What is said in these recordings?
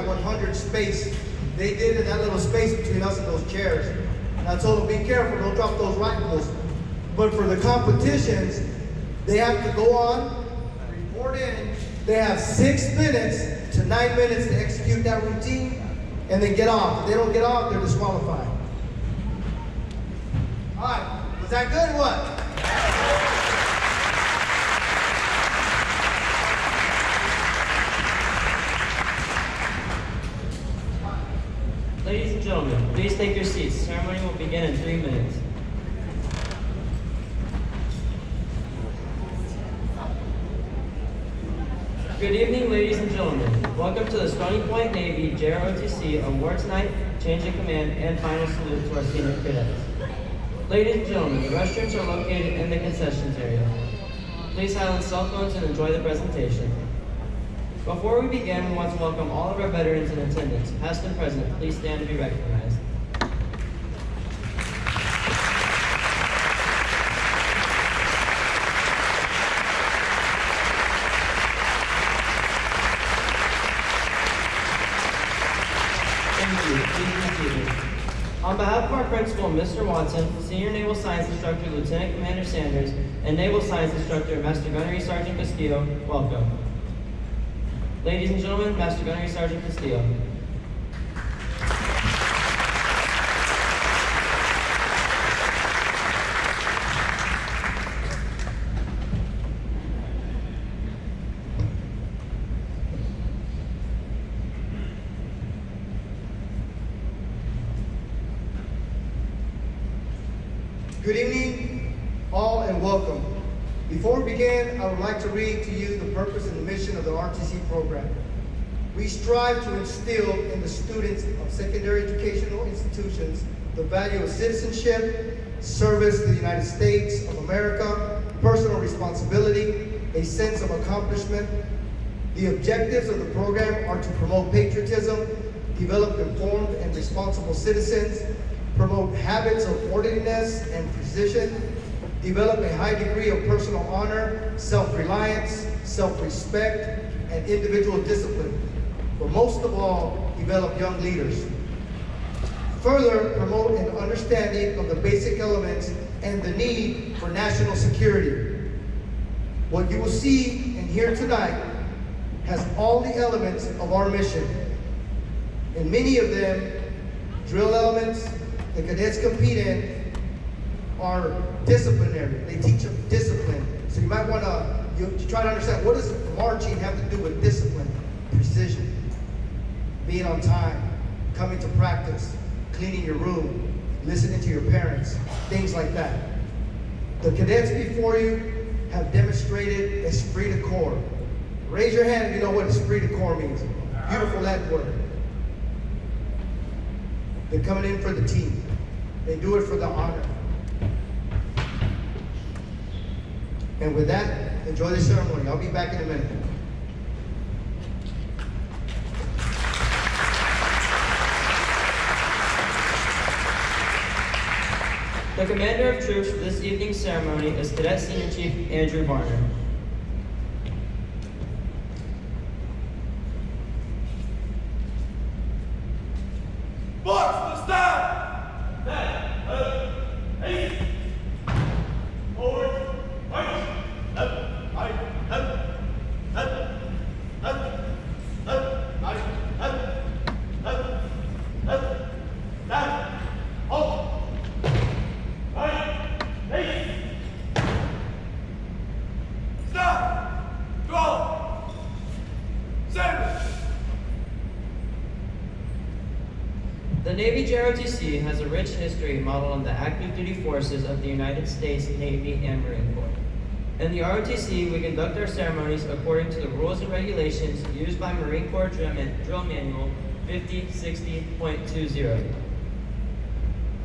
by 100 space. They did in that little space between us and those chairs. And I told them, be careful, don't drop those rifles. But for the competitions, they have to go on, report in. They have 6 minutes to 9 minutes to execute that routine and then get off. If they don't get off, they're disqualified. All right, was that good or what? Ladies and gentlemen, please take your seats. The ceremony will begin in 3 minutes. Good evening, ladies and gentlemen. Welcome to the Stony Point Navy JROTC Awards Night, Change of Command, and Final Salute to our senior cadets. Ladies and gentlemen, the restrooms are located in the concessions area. Please silence cell phones and enjoy the presentation. Before we begin, we want to welcome all of our veterans in attendance, past and present. Please stand to be recognized. Thank you. Please be seated. On behalf of our principal, Mr. Watson, Senior Naval Science Instructor Lieutenant Commander Sanders, and Naval Science Instructor Master Gunnery Sergeant Castillo, welcome. Ladies and gentlemen, Master Gunnery Sergeant Castillo. Good evening, all, and welcome. Before we begin, I would like to read to you the purpose and the mission of the ROTC program. We strive to instill in the students of secondary educational institutions the value of citizenship, service to the United States of America, personal responsibility, a sense of accomplishment. The objectives of the program are to promote patriotism, develop informed and responsible citizens, promote habits of orderliness and precision, develop a high degree of personal honor, self-reliance, self-respect, and individual discipline. But most of all, develop young leaders. Further, promote an understanding of the basic elements and the need for national security. What you will see and hear tonight has all the elements of our mission. And many of them, drill elements, the cadets compete in, are disciplinary. They teach them discipline. So you might want to try to understand, what does marching have to do with discipline? Precision, being on time, coming to practice, cleaning your room, listening to your parents, things like that. The cadets before you have demonstrated esprit de corps. Raise your hand if you know what esprit de corps means. Beautiful that word. They're coming in for the team. They do it for the honor. And with that, enjoy the ceremony. I'll be back in a minute. The commander of troops for this evening's ceremony is Cadet Senior Chief Andrew Varner. March to stand! Forward, right, up, right, up, up, up, up, right, up, up, up, down, halt, right, eight, stop, draw, center. The Navy JROTC has a rich history modeled on the active duty forces of the United States Navy and Marine Corps. In the ROTC, we conduct our ceremonies according to the rules and regulations used by Marine Corps Drill Manual 5060.20.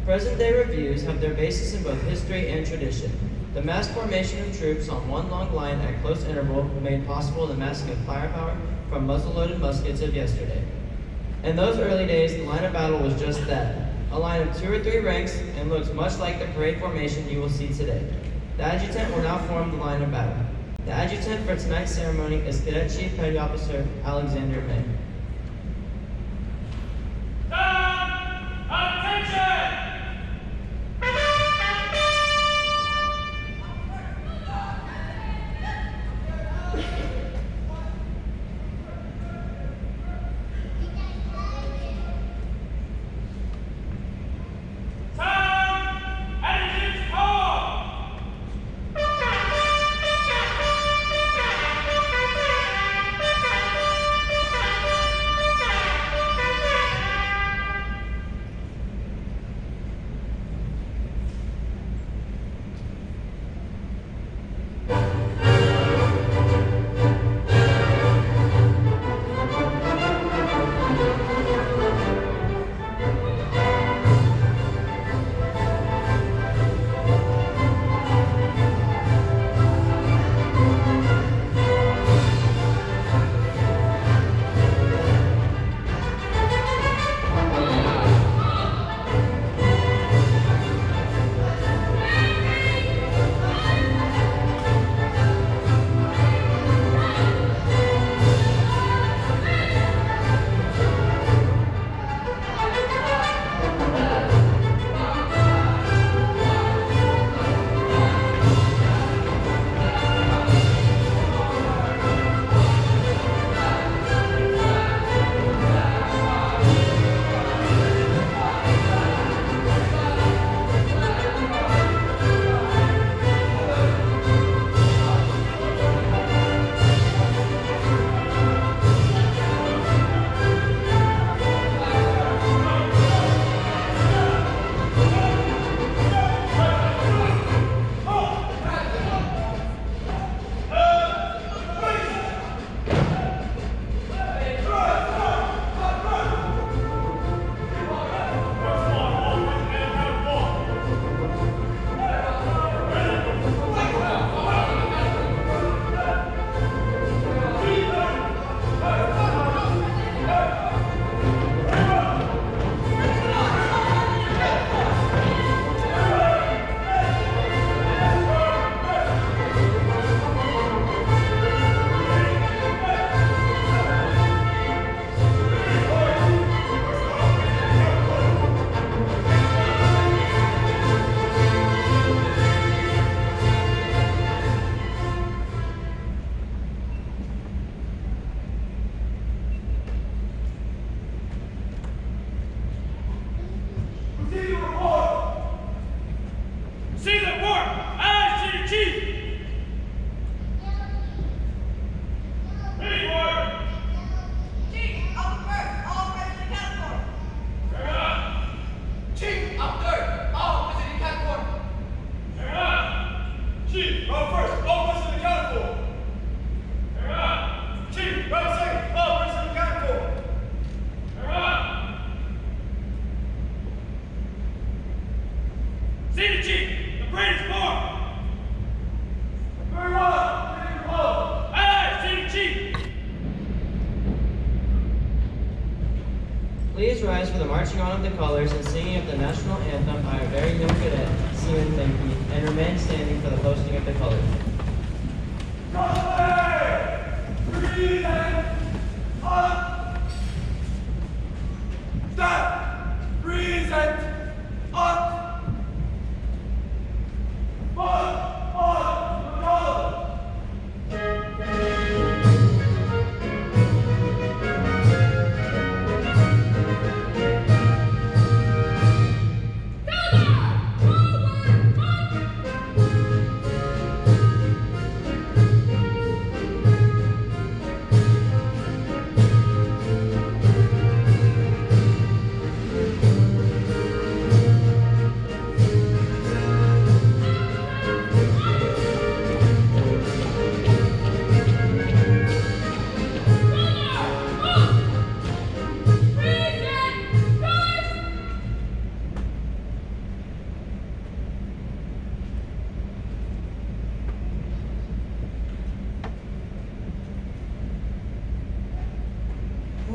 Present-day reviews have their basis in both history and tradition. The mass formation of troops on one long line at close interval made possible the massing of firepower from muzzle-loaded muskets of yesterday. In those early days, the line of battle was just that, a line of 2 or 3 ranks, and looks much like the parade formation you will see today. The adjutant will now form the line of battle. The adjutant for tonight's ceremony is Cadet Chief Petty Officer Alexander May. Senior Chief, the parade is formed. Very well. Take your pose. Aye, aye, Senior Chief. Please rise for the marching on of the colors and singing of the national anthem by our very young cadet, Seaman Benke, and remain standing for the posting of the colors. Breathe and up. Stand. Breathe and up. March on the colors.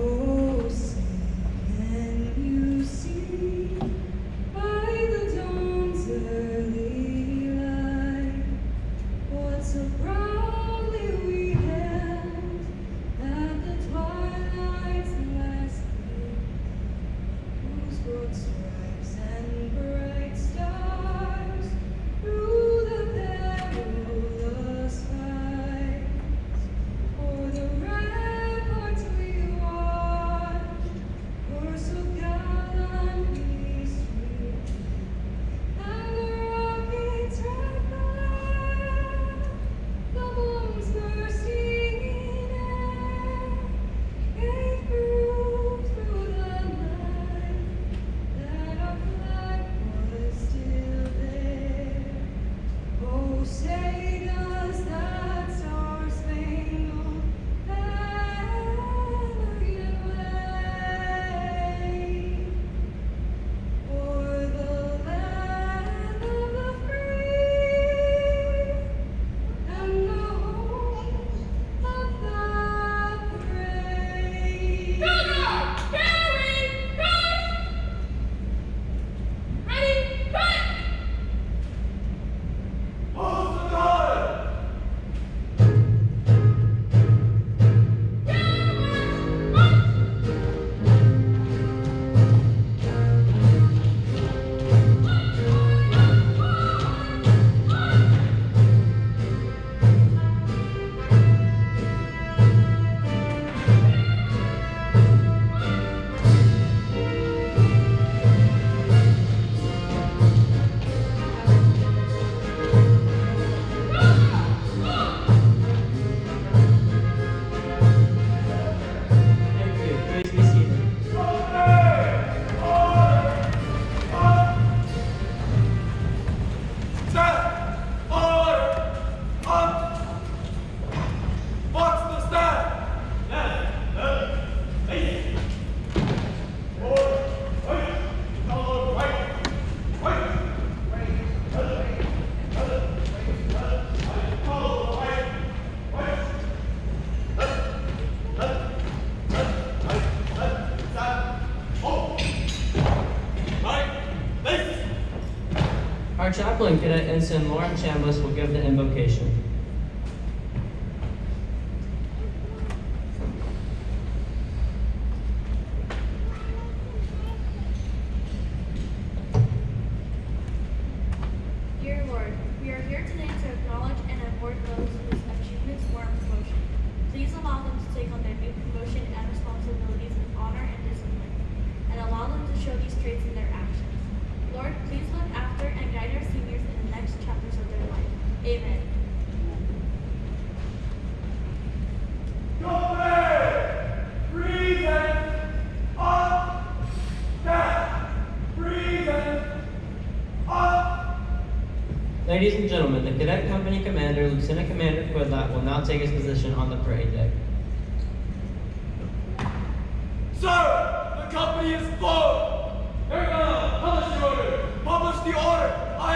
Oh, say, can you see by the dawn's early light what so proudly we held at the twilight's last gleam, whose broad stripes and bright stars through the perilous fights o'er the ramparts we watched were so gallantly streamed, and the rockets red fire, the bombs bursting in air, gave proof through the night that our flag was still there. Oh, say does that star-spangled banner yet wave o'er the land of the free and the home of the brave? Pose the colors. Thank you. Please be seated. Our chaplain, Cadet Ensign Lauren Chambliss, will give the invocation. Dear Lord, we are here today to acknowledge and award those whose achievements warrant promotion. Please allow them to take on their new promotion and responsibilities with honor and discipline, and allow them to show these traits in their actions. Lord, please look after and guide our seniors in the next chapters of their life. Amen. Breathe and up. Stand. Breathe and up. Ladies and gentlemen, the Cadet Company Commander, Lieutenant Commander Quidlat, will now take his position on the parade deck. Sir, the company is full. Publish the order. I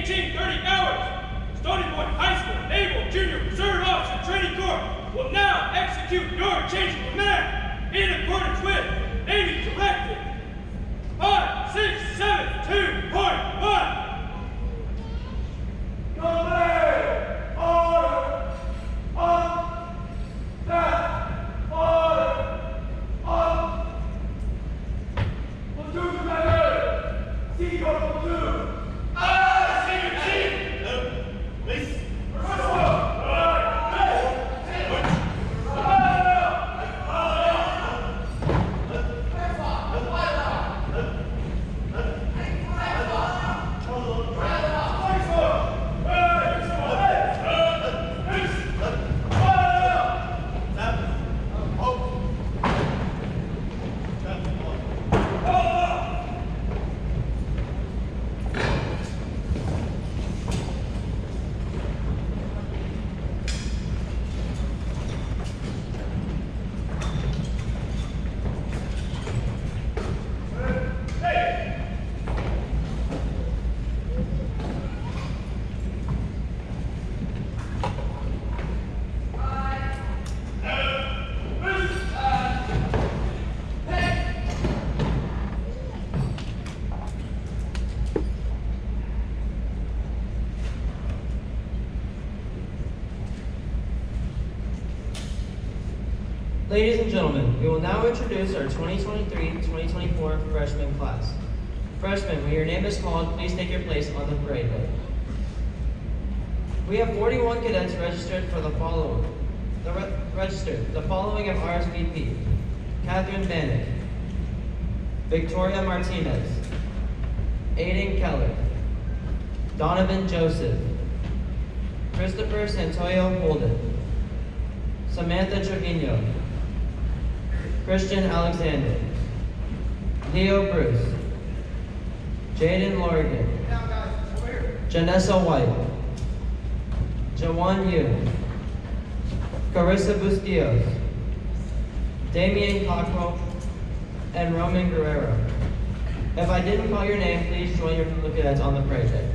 1830 hours. Stony Point High School Naval Junior Reserve Officer Training Corps will now execute your change of command in accordance with Navy Directive 5672.1. Command order up, that order up. Platoon commander, see your platoon. Senior chief. Please. Ladies and gentlemen, we will now introduce our 2023-2024 freshman class. Freshmen, when your name is called, please take your place on the parade day. We have 41 cadets registered for the following. The following have RSVP: Catherine Bannock, Victoria Martinez, Aiden Keller, Donovan Joseph, Christopher Santoyo Holden, Samantha Trevino, Christian Alexander, Leo Bruce, Jaden Lorgan, Janessa White, Jawan Yu, Carissa Bustillos, Damian Cockrell, and Roman Guerrero. If I didn't call your name, please join your fellow cadets on the parade day.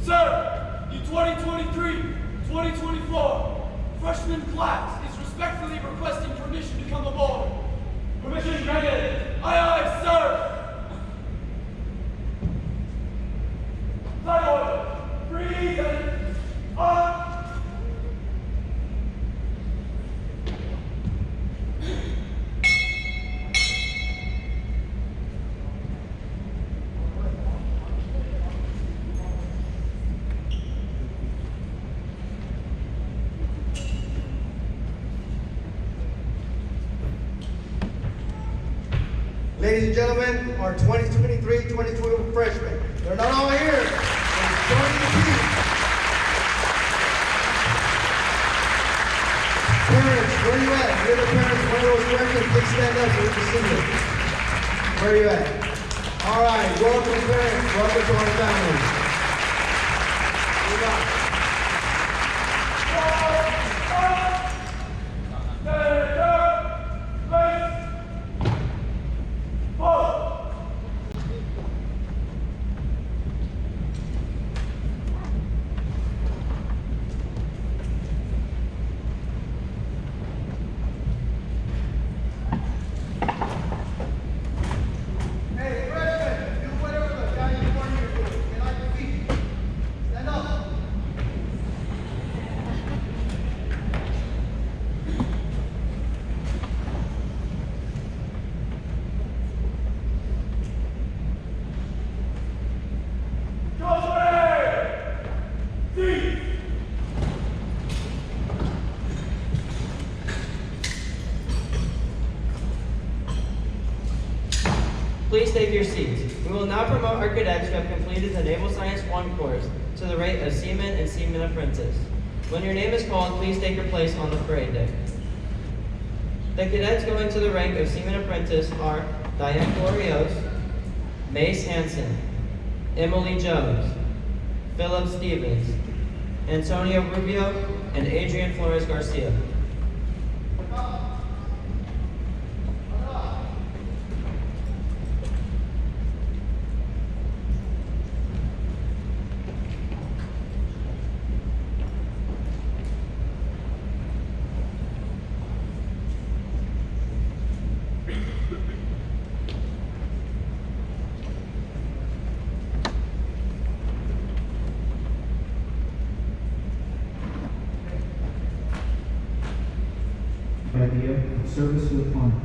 Sir, the 2023-2024 freshman class is respectfully requesting permission to come aboard. Permission granted. Aye, aye, sir. Flight order. Freeze and up. Ladies and gentlemen, our 2023-2024 freshmen. They're not all here. They're joining the team. Parents, where are you at? If you're the parents of one of those freshmen, please stand up so we can see you. Where are you at? All right, welcome parents. Welcome to our family. Move on. Please take your seats. We will now promote our cadets who have completed the Naval Science 1 course to the rank of Seaman and Seaman Apprentice. When your name is called, please take your place on the parade deck. The cadets going to the rank of Seaman Apprentice are Diane Glorios, Mace Hansen, Emily Jones, Philip Stevens, Antonio Rubio, and Adrian Flores Garcia. Idea of service with honor.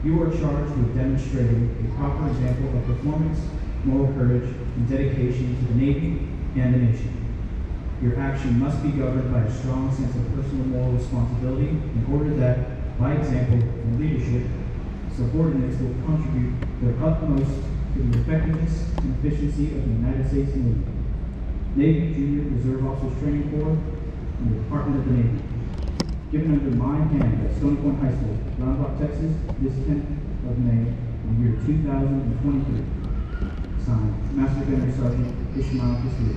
You are charged with demonstrating a proper example of performance, moral courage, and dedication to the Navy and the nation. Your action must be governed by a strong sense of personal moral responsibility in order that, by example and leadership, subordinates will contribute their utmost to the effectiveness and efficiency of the United States Navy. Navy Junior Reserve Officers Training Corps and the Department of the Navy. Given under my hand at Stony Point High School, Round Rock, Texas, this 10th of May, in the year 2023. Signed, Master Gunnery Sergeant Ishmael Castillo.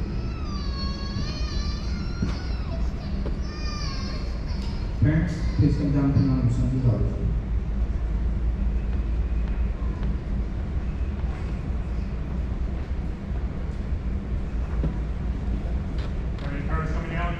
Parents, please come down and put on your sons and daughters. Are any parents coming out?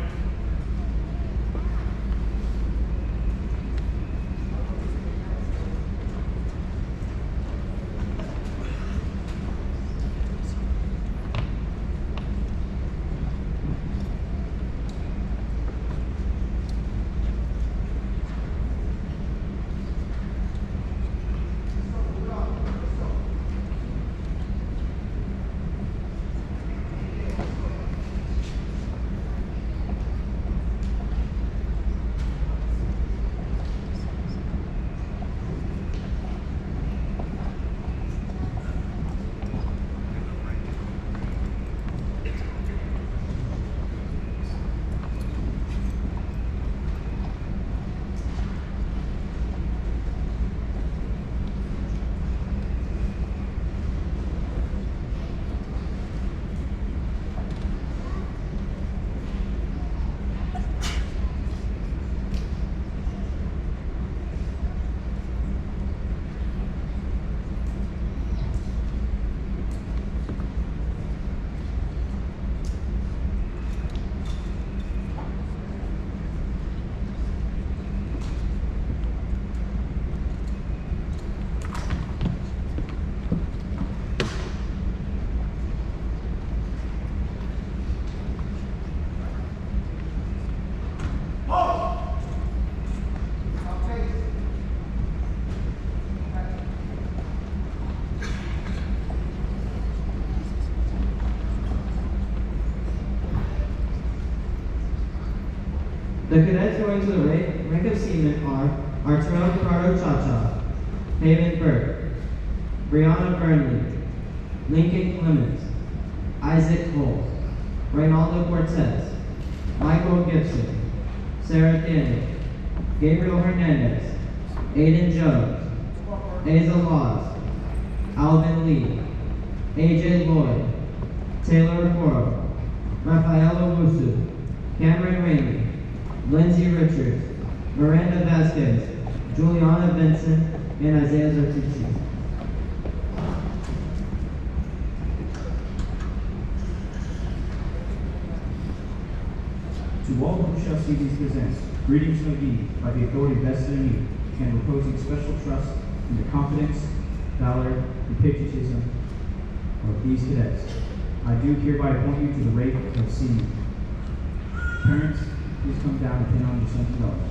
The cadets going to the rank of seamen are Arturo Ricardo Chacha, Haven Burke, Brianna Burnley, Lincoln Clements, Isaac Cole, Reynaldo Cortez, Michael Gibson, Sarah Daniel, Gabriel Hernandez, Aiden Jones, Asa Laws, Alvin Lee, AJ Lloyd, Taylor Coro, Rafaela Wusu, Cameron Ramey, Lindsay Richards, Miranda Vasquez, Juliana Benson, and Isaiah Zartucci. To all who shall see these presents, greetings may be by the authority vested in me, and reposing special trust in the confidence, valor, and patriotism of these cadets. I do hereby appoint you to the rank of senior. Parents, please come down and pin on your sons and daughters.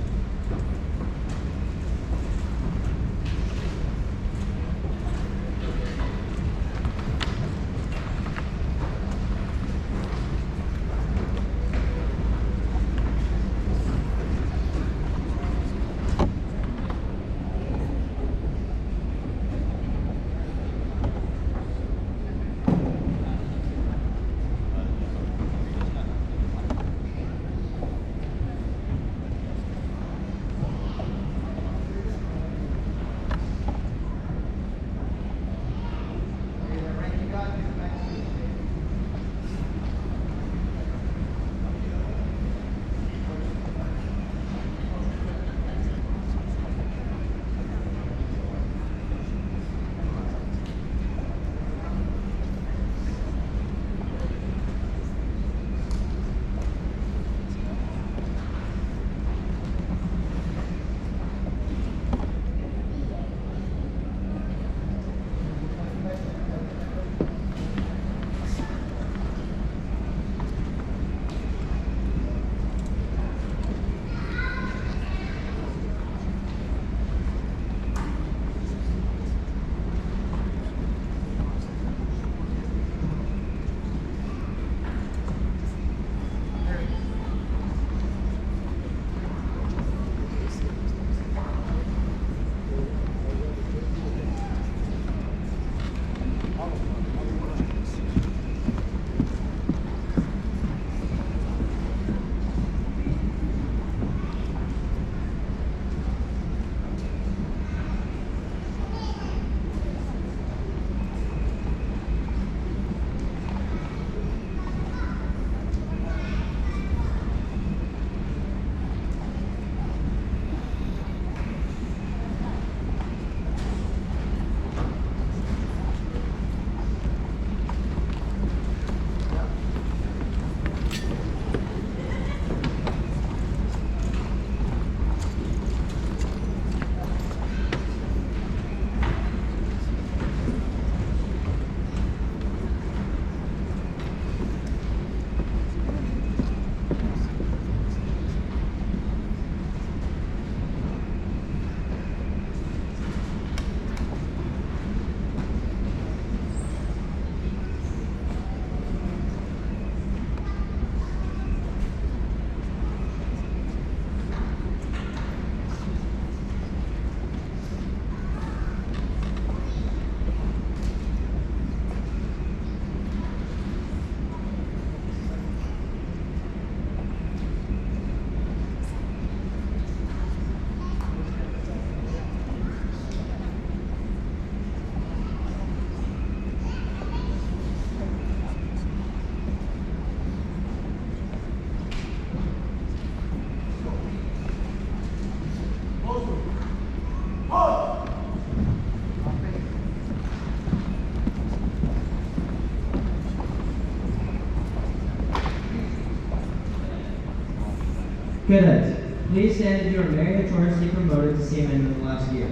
Cadets, please stand if you are married or chosen to be promoted to seaman in the last year.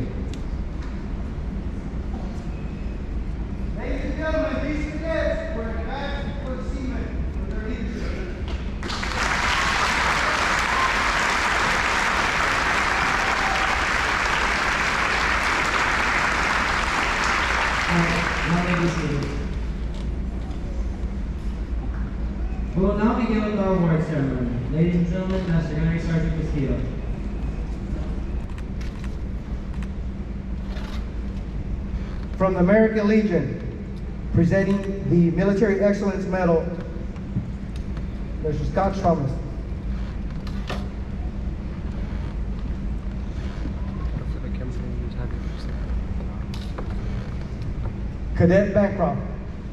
Ladies and gentlemen, these cadets were advanced for the seamen for their leadership. Now may be seated. We will now begin with our award ceremony. Ladies and gentlemen, Master Gunnery Sergeant Castillo. From the American Legion, presenting the Military Excellence Medal, Mr. Scott Thomas. Cadet Bancroft,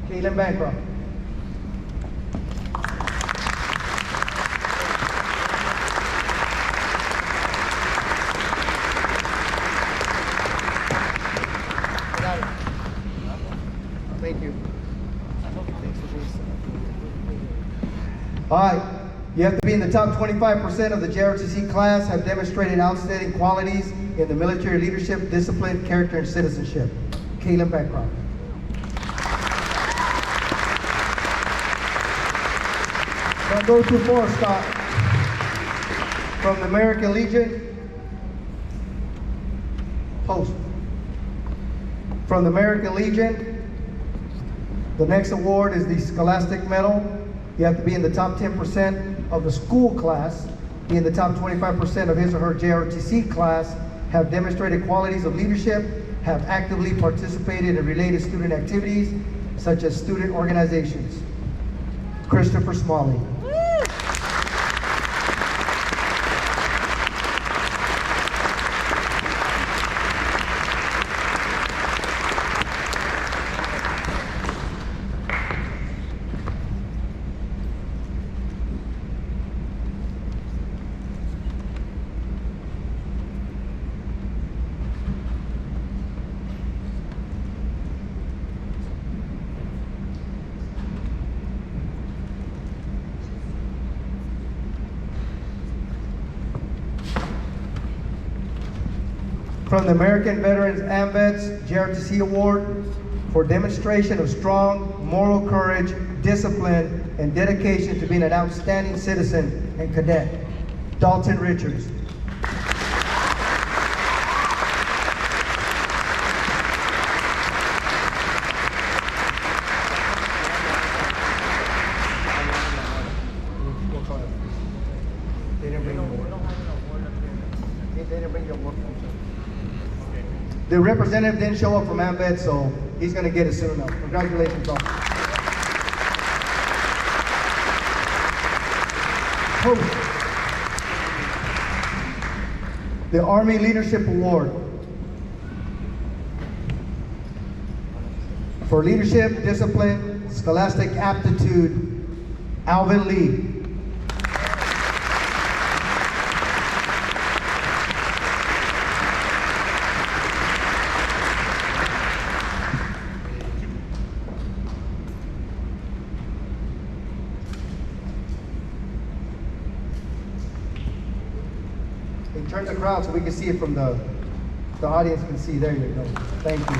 Caitlin Bancroft. Thank you. All right, you have to be in the top 25% of the JROTC class, have demonstrated outstanding qualities in the military leadership, discipline, character, and citizenship. Caitlin Bancroft. 124, Scott. From the American Legion, Post. From the American Legion, the next award is the Scholastic Medal. You have to be in the top 10% of the school class, be in the top 25% of his or her JROTC class, have demonstrated qualities of leadership, have actively participated in related student activities, such as student organizations. Christopher Smalley. From the American Veterans AMVETS JROTC Award for demonstration of strong moral courage, discipline, and dedication to being an outstanding citizen and cadet, Dalton Richards. The representative didn't show up from AMVET, so he's going to get it soon enough. Congratulations, all. The Army Leadership Award for leadership, discipline, scholastic aptitude, Alvin Lee. Turn the crowd so we can see it from the audience can see. There you go. Thank you.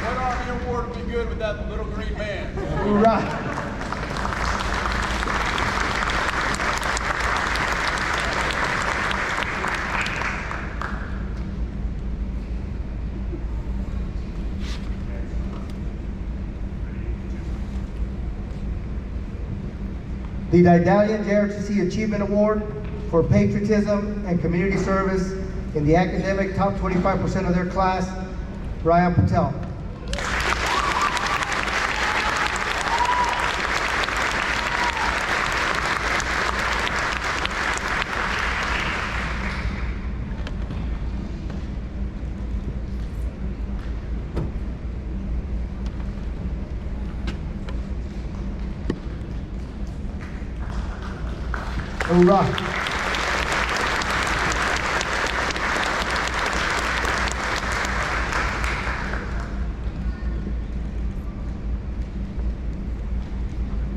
What Army award would be good with that little green man? Right. The Daedalian JROTC Achievement Award for patriotism and community service in the academic top 25% of their class, Ryan Patel. Hoorah.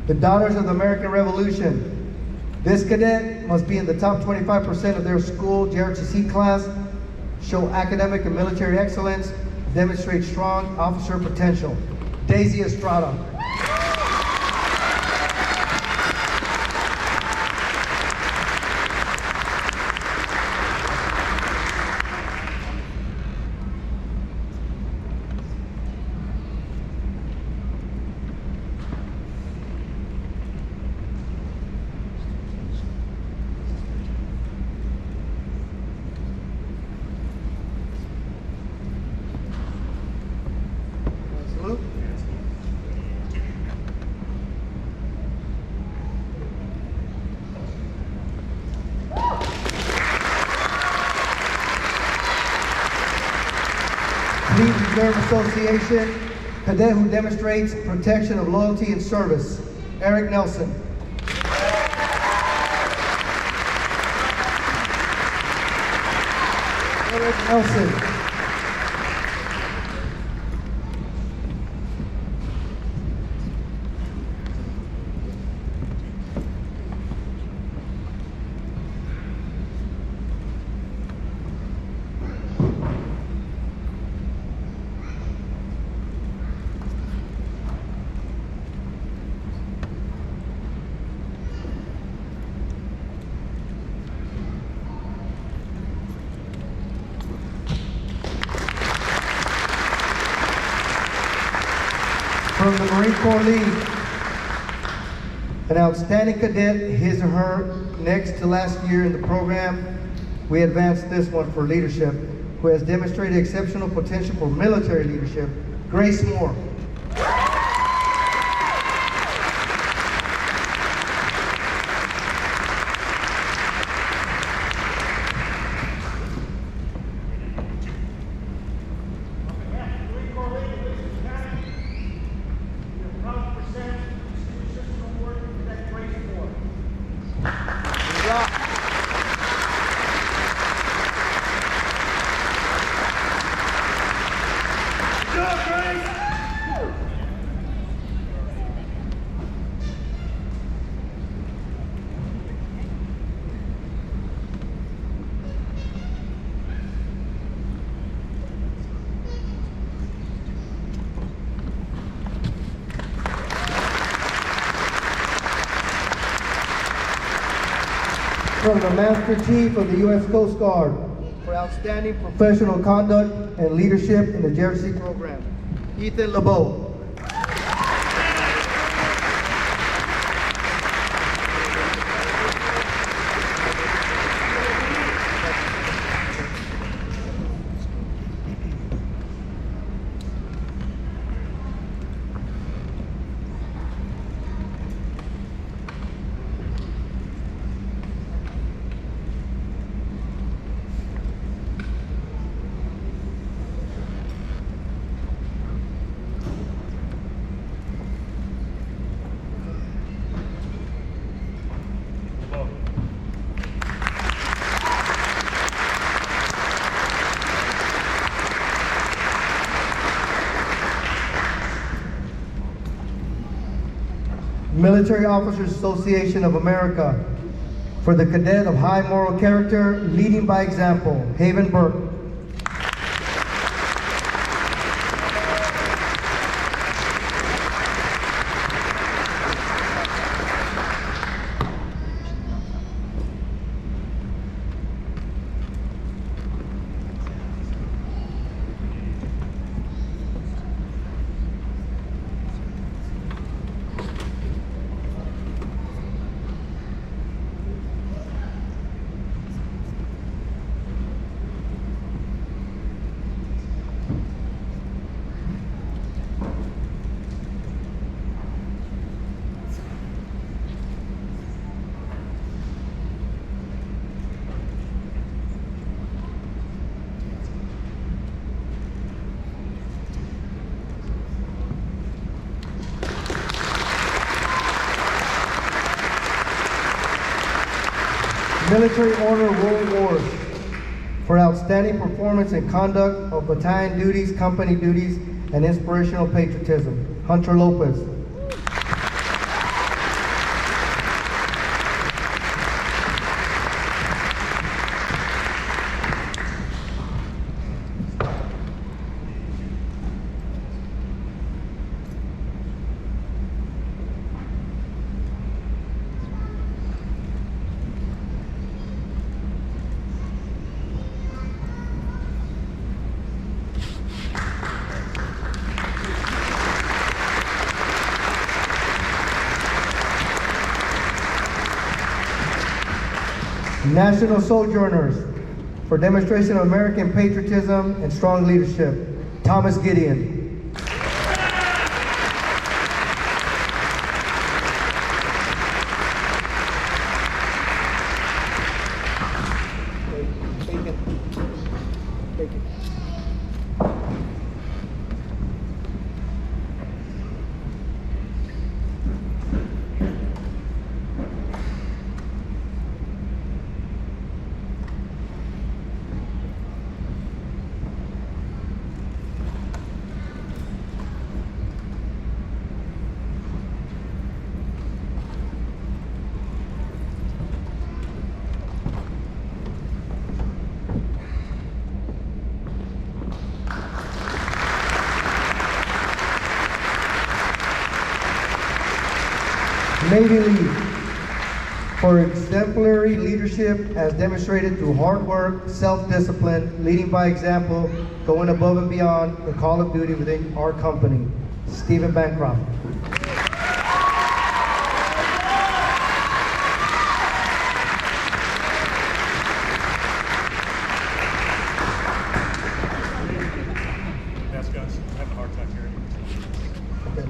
The Daughters of the American Revolution. This cadet must be in the top 25% of their school JROTC class, show academic and military excellence, demonstrate strong officer potential. Daisy Estrada. Salute. Fleet Reserve Association, cadet who demonstrates protection of loyalty and service. Eric Nelson. Eric Nelson. From the Marine Corps League, an outstanding cadet, his or her next to last year in the program. We advanced this one for leadership, who has demonstrated exceptional potential for military leadership. Grace Moore. From the Master Chief of the U.S. Coast Guard for outstanding professional conduct and leadership in the JROTC program, Ethan LeBeau. Military Officers Association of America, for the cadet of high moral character, leading by example, Haven Burke. Military Order World Wars, for outstanding performance and conduct of battalion duties, company duties, and inspirational patriotism, Hunter Lopez. National Sojourners for demonstration of American patriotism and strong leadership, Thomas Gideon. Navy Lead for exemplary leadership as demonstrated through hard work, self-discipline, leading by example, going above and beyond the call of duty within our company, Stephen Bancroft. Yes, guys, I have a heart attack here. Okay.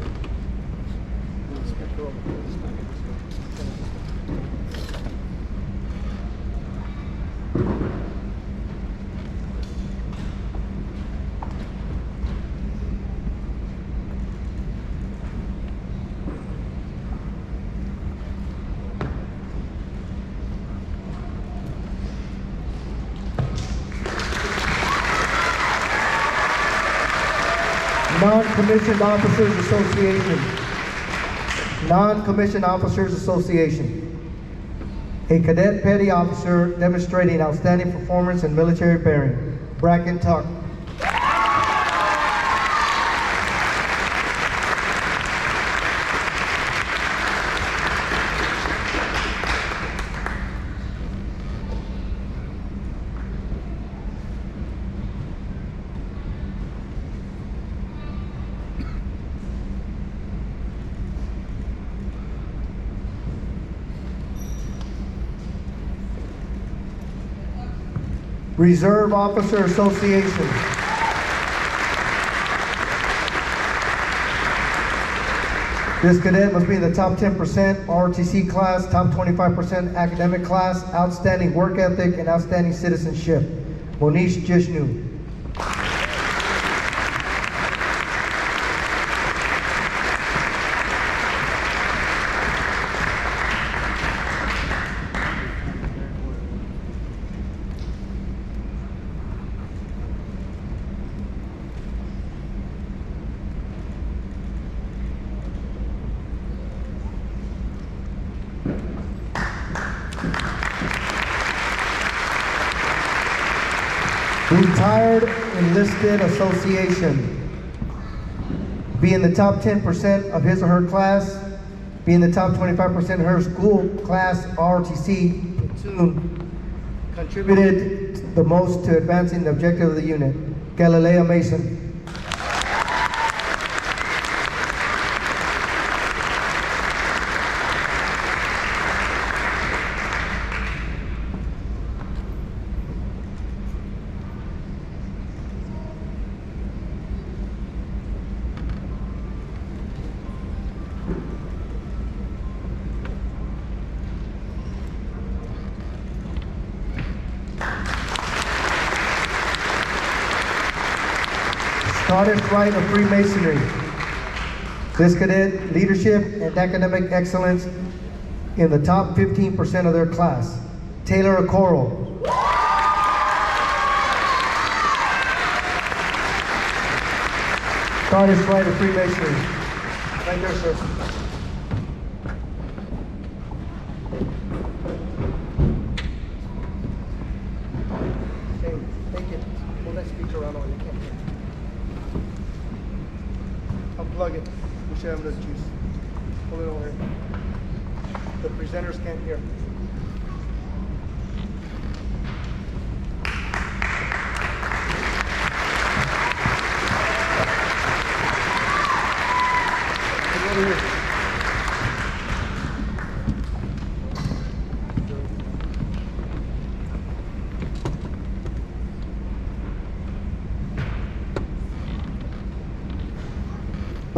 Non-Commissioned Officers Association. Non-Commissioned Officers Association. A cadet petty officer demonstrating outstanding performance and military bearing, Bracken Tuck. Reserve Officer Association. This cadet must be in the top 10% ROTC class, top 25% academic class, outstanding work ethic, and outstanding citizenship. Monish Jishnu. Retired Enlisted Association. Be in the top 10% of his or her class. Be in the top 25% of her school class ROTC platoon. Contributed the most to advancing the objective of the unit. Galilea Mason. Scottish Rite of Freemasonry. This cadet leadership and academic excellence in the top 15% of their class. Taylor Okoro. Scottish Rite of Freemasonry. Right there, sir. Okay, take it. Pull that speaker around all you can. Unplug it. We should have the juice. Pull it over here. The presenters can't hear. Come over here.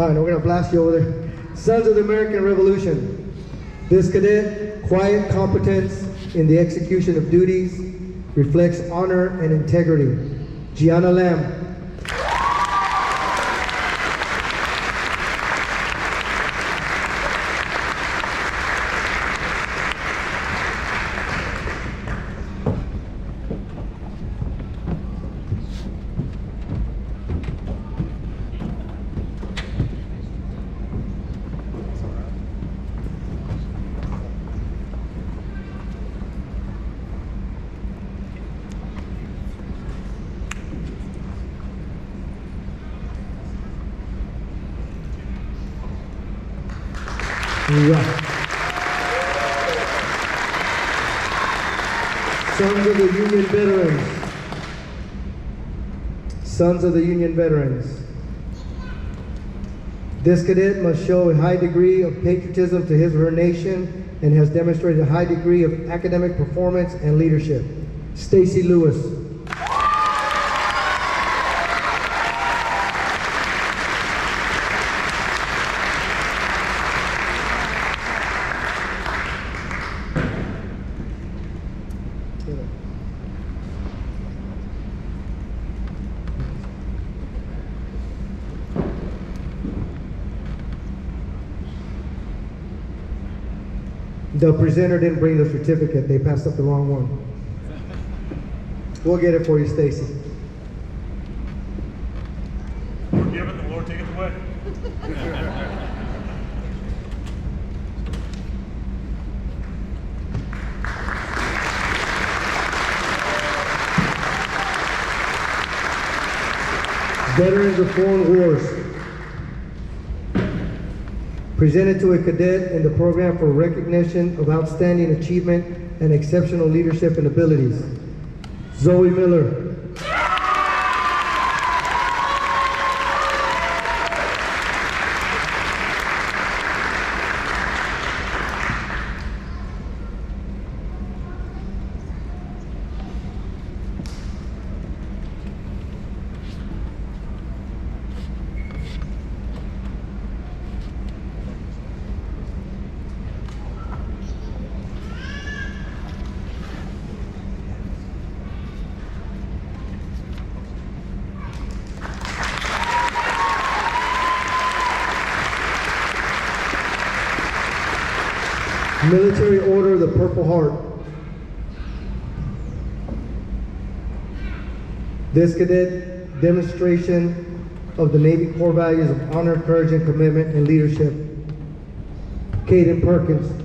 All right, we're gonna blast you over there. Sons of the American Revolution. This cadet, quiet competence in the execution of duties, reflects honor and integrity. Gianna Lamb. Yeah. Sons of the Union Veterans. Sons of the Union Veterans. This cadet must show a high degree of patriotism to his or her nation and has demonstrated a high degree of academic performance and leadership. Stacy Lewis. The presenter didn't bring the certificate. They passed up the wrong one. We'll get it for you, Stacy. Lord give it, the Lord taketh away. Veterans of Foreign Wars. Presented to a cadet in the program for recognition of outstanding achievement and exceptional leadership and abilities. Zoe Miller. Military Order of the Purple Heart. This cadet demonstration of the Navy core values of honor, courage, and commitment and leadership. Caden Perkins.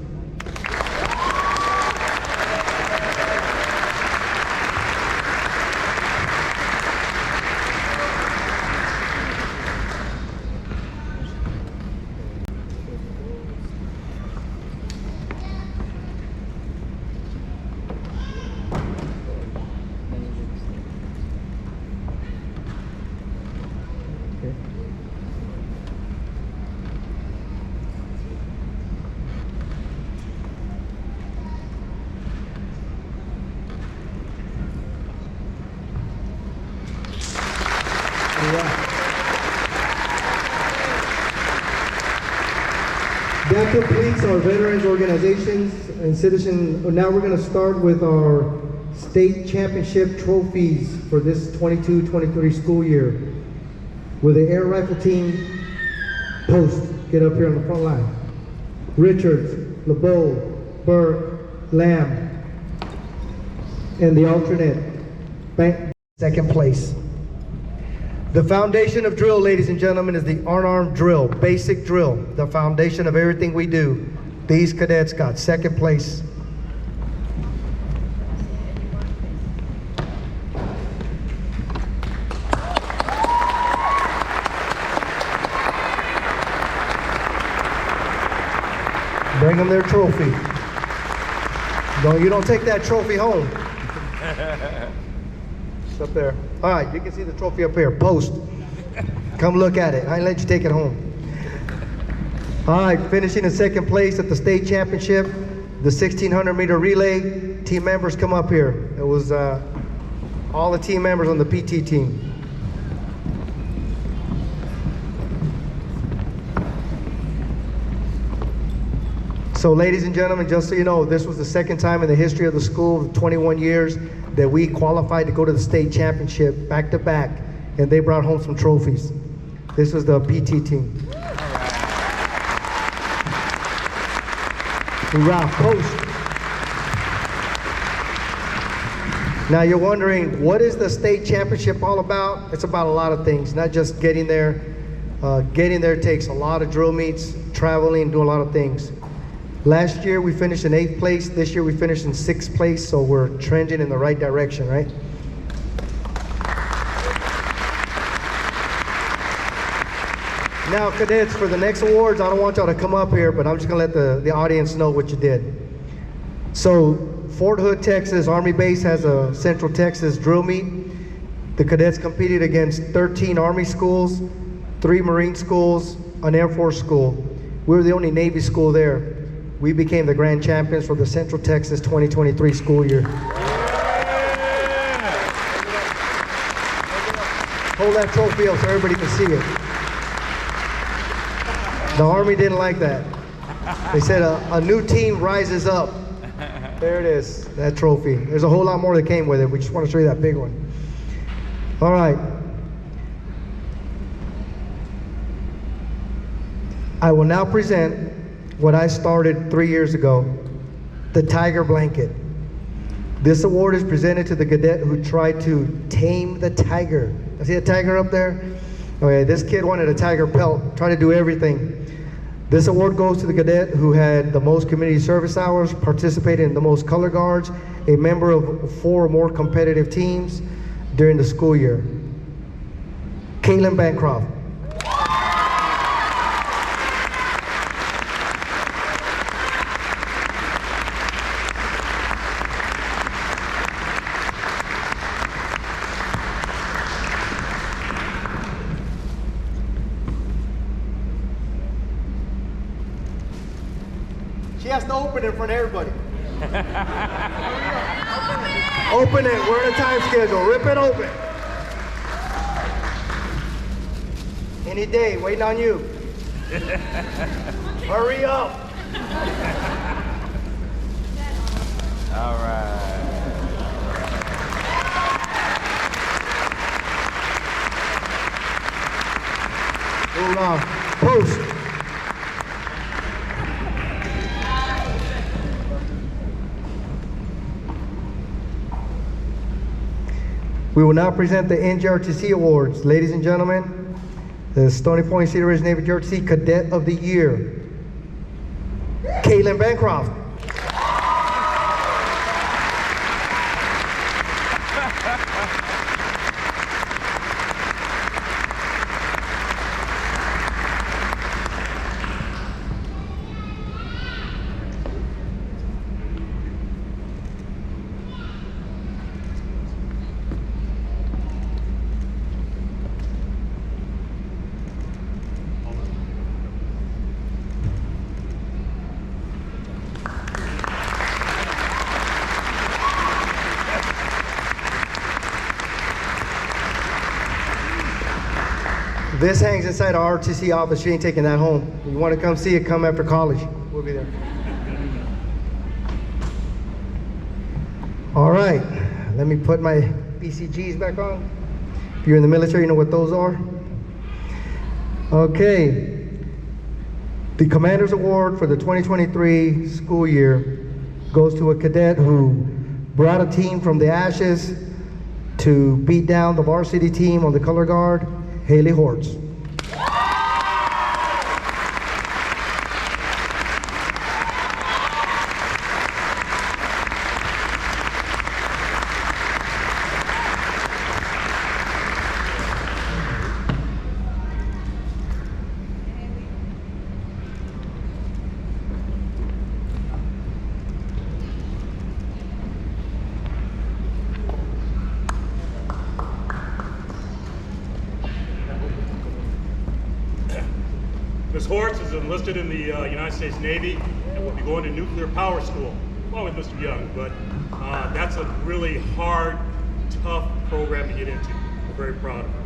That completes our veterans organizations and citizen. Now we're going to start with our state championship trophies for this 22-23 school year. With the air rifle team, post, get up here on the front line. Richards, LeBeau, Burke, Lamb, and the alternate, second place. The foundation of drill, ladies and gentlemen, is the unarmed drill, basic drill, the foundation of everything we do. These cadets got second place. Bring them their trophy. You don't take that trophy home. It's up there. All right, you can see the trophy up here. Post. Come look at it. I ain't let you take it home. All right, finishing in second place at the state championship, the 1600-meter relay. Team members, come up here. It was all the team members on the PT team. So ladies and gentlemen, just so you know, this was the second time in the history of the school, 21 years, that we qualified to go to the state championship back to back, and they brought home some trophies. This was the PT team. Hoorah, post. Now you're wondering, what is the state championship all about? It's about a lot of things, not just getting there. Getting there takes a lot of drill meets, traveling, doing a lot of things. Last year we finished in 8th place. This year we finished in 6th place, so we're trending in the right direction, right? Now, cadets, for the next awards, I don't want y'all to come up here, but I'm just gonna let the audience know what you did. So, Fort Hood, Texas, Army Base has a Central Texas drill meet. The cadets competed against 13 Army schools, 3 Marine schools, an Air Force school. We were the only Navy school there. We became the grand champions for the Central Texas 2023 school year. Hold that trophy up so everybody can see it. The Army didn't like that. They said a new team rises up. There it is, that trophy. There's a whole lot more that came with it. We just want to show you that big one. All right. I will now present what I started 3 years ago, the Tiger Blanket. This award is presented to the cadet who tried to tame the tiger. I see a tiger up there? Okay, this kid wanted a tiger pelt, tried to do everything. This award goes to the cadet who had the most community service hours, participated in the most color guards, a member of 4 or more competitive teams during the school year. Caitlin Bancroft. She has to open it in front of everybody. Open it. We're in a time schedule. Rip it open. Any day. Waiting on you. Hurry up. All right. Hold on. Post. We will now present the JROTC Awards. Ladies and gentlemen, the Stony Point Cedar Ridge Navy JROTC Cadet of the Year, Caitlin Bancroft. This hangs inside our RTC office. She ain't taking that home. If you want to come see it, come after college. We'll be there. All right, let me put my BCGs back on. If you're in the military, you know what those are. Okay, the Commander's Award for the 2023 school year goes to a cadet who brought a team from the ashes to beat down the varsity team on the color guard, Haley Hortz. Ms. Hortz is enlisted in the United States Navy and will be going to nuclear power school, along with Mr. Young, but that's a really hard, tough program to get into. We're very proud of her.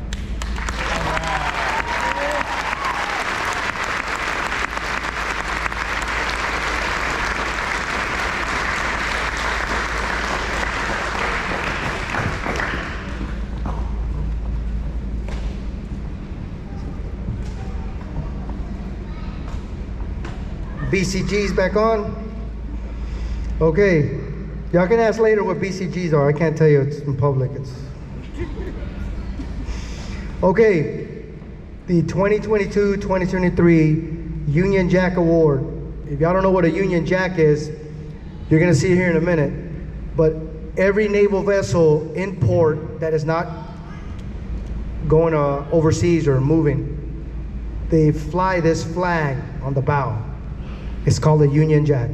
BCGs back on? Okay. Y'all can ask later what BCGs are. I can't tell you, it's in public. Okay. The 2022-2023 Union Jack Award. If y'all don't know what a Union Jack is, you're gonna see it here in a minute. But every naval vessel in port that is not going overseas or moving, they fly this flag on the bow. It's called a Union Jack.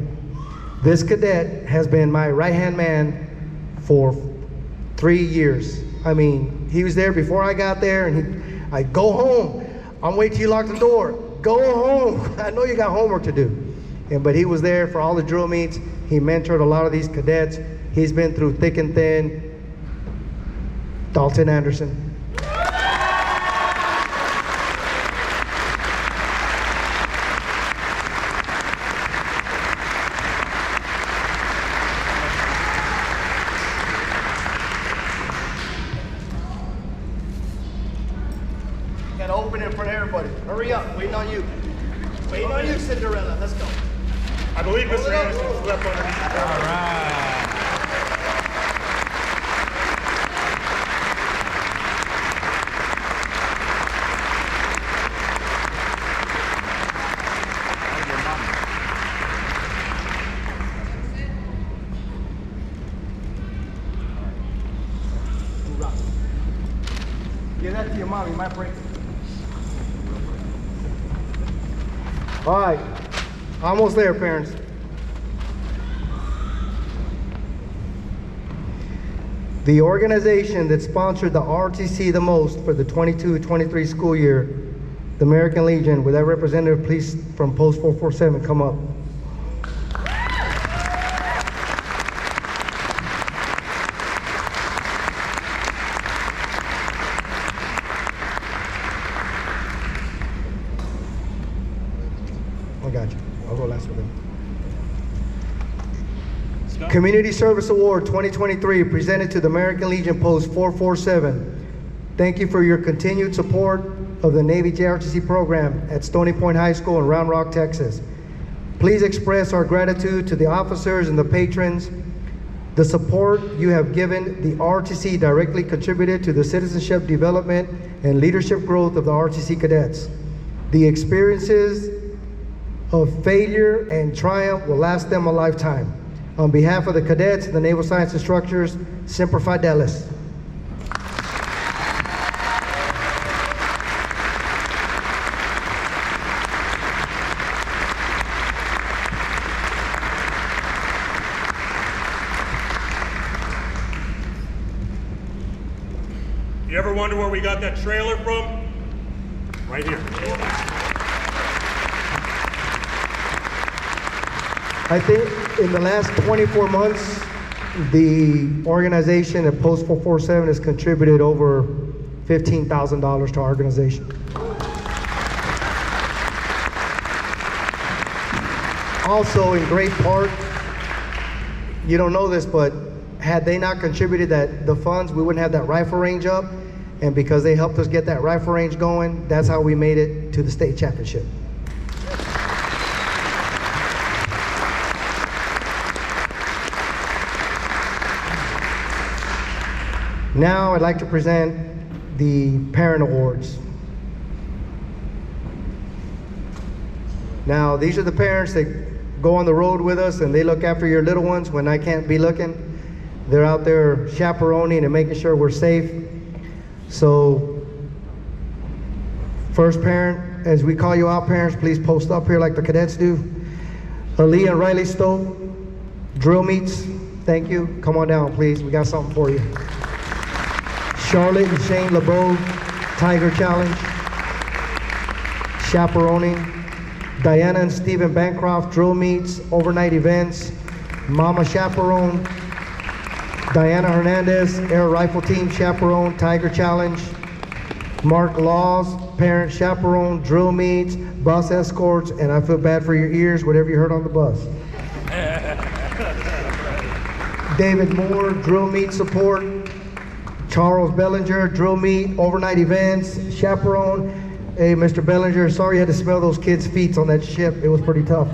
This cadet has been my right-hand man for 3 years. I mean, he was there before I got there, and I'd go home. I'm waiting till you lock the door. Go home. I know you got homework to do. But he was there for all the drill meets. He mentored a lot of these cadets. He's been through thick and thin. Dalton Anderson. Gotta open it in front of everybody. Hurry up, waiting on you. Waiting on you, Cinderella. Let's go. I believe Mr. Anderson's left underneath the cover. All right. Give that to your mom, you might break it. All right, almost there, parents. The organization that sponsored the ROTC the most for the 22-23 school year, the American Legion. Would that representative please from Post 447 come up? I got you. I'll go last with him. Community Service Award 2023 presented to the American Legion Post 447. Thank you for your continued support of the Navy JROTC program at Stony Point High School in Round Rock, Texas. Please express our gratitude to the officers and the patrons. The support you have given the ROTC directly contributed to the citizenship development and leadership growth of the ROTC cadets. The experiences of failure and triumph will last them a lifetime. On behalf of the cadets and the Naval Science instructors, Semper Fidelis. You ever wonder where we got that trailer from? Right here. I think in the last 24 months, the organization at Post 447 has contributed over $15,000 to our organization. Also, in great part, you don't know this, but had they not contributed the funds, we wouldn't have that rifle range up. And because they helped us get that rifle range going, that's how we made it to the state championship. Now I'd like to present the parent awards. Now these are the parents that go on the road with us and they look after your little ones when I can't be looking. They're out there chaperoning and making sure we're safe. So first parent, as we call you out, parents, please post up here like the cadets do. Aaliyah and Riley Stowe, drill meets, thank you. Come on down, please. We got something for you. Charlotte and Shane LeBeau, Tiger Challenge. Chaperoning. Diana and Stephen Bancroft, drill meets, overnight events. Mama Chaperone. Diana Hernandez, Air Rifle Team Chaperone, Tiger Challenge. Mark Laws, Parent Chaperone, drill meets, bus escorts, and I feel bad for your ears, whatever you heard on the bus. David Moore, drill meet support. Charles Bellinger, drill meet, overnight events, chaperone. Hey, Mr. Bellinger, sorry you had to smell those kids' feet on that ship. It was pretty tough.